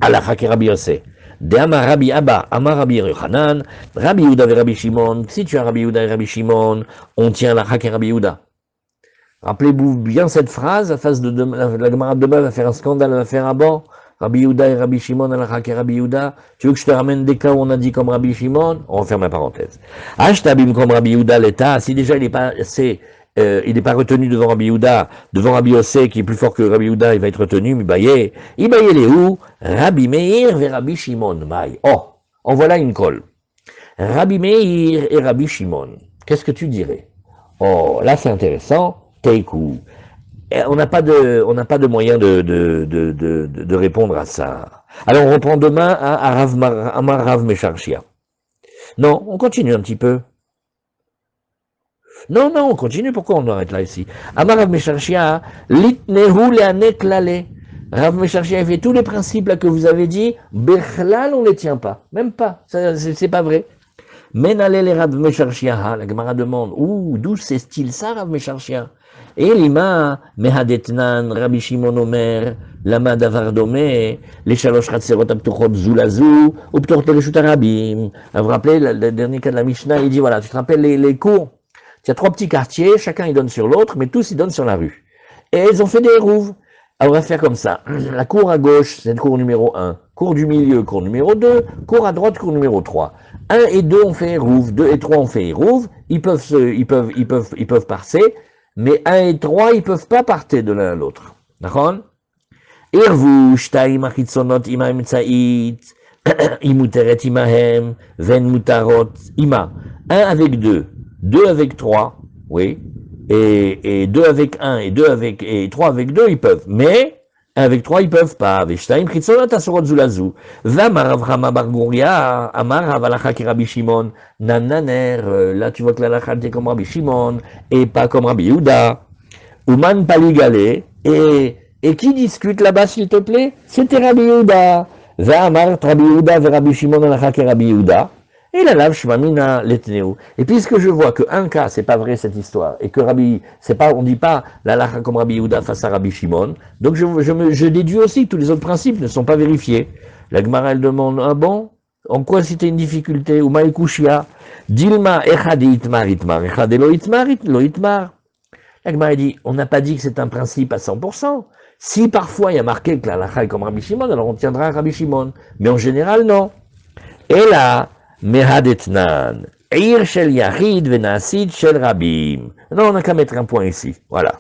Alakha ke Rabbi Yossé. De Amar Rabbi Abba, Amar Rabbi Yochanan, Rabbi Yehuda et Rabbi Shimon. Si tu as Rabbi Yehuda et Rabbi Shimon, on tient la Chak et Rabbi Yehuda. Rappelez-vous bien cette phrase, la phase de la Gemara de demain va faire un scandale, elle va faire un banc. Rabbi Yehuda et Rabbi Shimon, la Chak et Rabbi Yehuda. Tu veux que je te ramène des cas où on a dit comme Rabbi Shimon? On referme la parenthèse. Ashtabim comme Rabbi Yehuda l'état, si déjà il n'est pas assez, il n'est pas retenu devant Rabbi Yehuda, devant Rabbi Yossé, qui est plus fort que Rabbi Yehuda, il va être retenu, Mibaye. Ibaye les où? Rabbi Meir et Rabbi Shimon. Maï. Oh, en voilà une colle. Rabbi Meir et Rabbi Shimon. Qu'est-ce que tu dirais? Oh, là c'est intéressant. Teikou. On n'a pas de moyen de répondre à ça. Alors on reprend demain à Amar Rav Mesharshia. Non, on continue un petit peu. Non, on continue. Pourquoi on arrête là ici? Amar Rav Mesharshia, litnehu leanek lale. Rav Mesharshia fait tous les principes là que vous avez dit. Bechlal, on les tient pas. Même pas. C'est pas vrai. Menale le Rav Mesharshia, la Gemara demande. D'où c'est-il ça, Rav Mesharshia? Et l'ima mehadetnan Rabbi Shimon Omer lama davar domé les shalosh chatserot aptuchot zulazu ou ptor tereshut arabim. Vous vous rappelez le dernier cas de la Mishnah, il dit voilà, tu te rappelles les cours? Il y a 3 petits quartiers, chacun il donne sur l'autre, mais tous ils donnent sur la rue. Et ils ont fait des hérouves. Alors on va faire comme ça. La cour à gauche, c'est le cours numéro 1. Cour du milieu, cours numéro 2. Cour à droite, cours numéro 3. 1 et 2 on fait hérouve, 2 et 3 on fait hérouve. Ils peuvent passer. Mais 1 et 3, ils peuvent pas partir de l'un à l'autre. D'accord? Irvu, shtaim achitzonot ima emtsait, imuteret imahem, ven mutarot ima. 1 avec 2, 2 avec 3, oui, et 2 avec 1, et 3 avec 2, ils peuvent. Mais 1 avec 3, ils peuvent pas. Veshtaim chitzonot asorot zulazu. Vamar Avraham bar Guria, amar avalacha ki Rabbi Shimon. Nananer, là tu vois que la lacha est comme Rabbi Shimon et pas comme Rabbi Yehuda. Ouman Paligale, et qui discute là-bas s'il te plaît? C'était Rabbi Yehuda. Va'amar Rabbi Yehuda ve Rabbi Shimon alacha ke Rabbi Yehuda. Et la lave shmamina letneu. Et puisque je vois que un cas c'est pas vrai cette histoire et que Rabbi, c'est pas, on dit pas la lacha comme Rabbi Yehuda face à Rabbi Shimon, donc je déduis aussi que tous les autres principes ne sont pas vérifiés. La Gemara elle demande ah bon? En quoi c'était une difficulté? Ou maïkouchia, dilma echadi itmar itmar, echade lo itmar. La Gemara dit, on n'a pas dit que c'est un principe à 100%. Si parfois il y a marqué que la lacha est comme Rabbi Shimon, alors on tiendra à Rabbi Shimon. Mais en général, non. אלא מהדתנן, עיר של יחיד ונעשית של רבים. Non, on n'a qu'à mettre un point ici, voilà.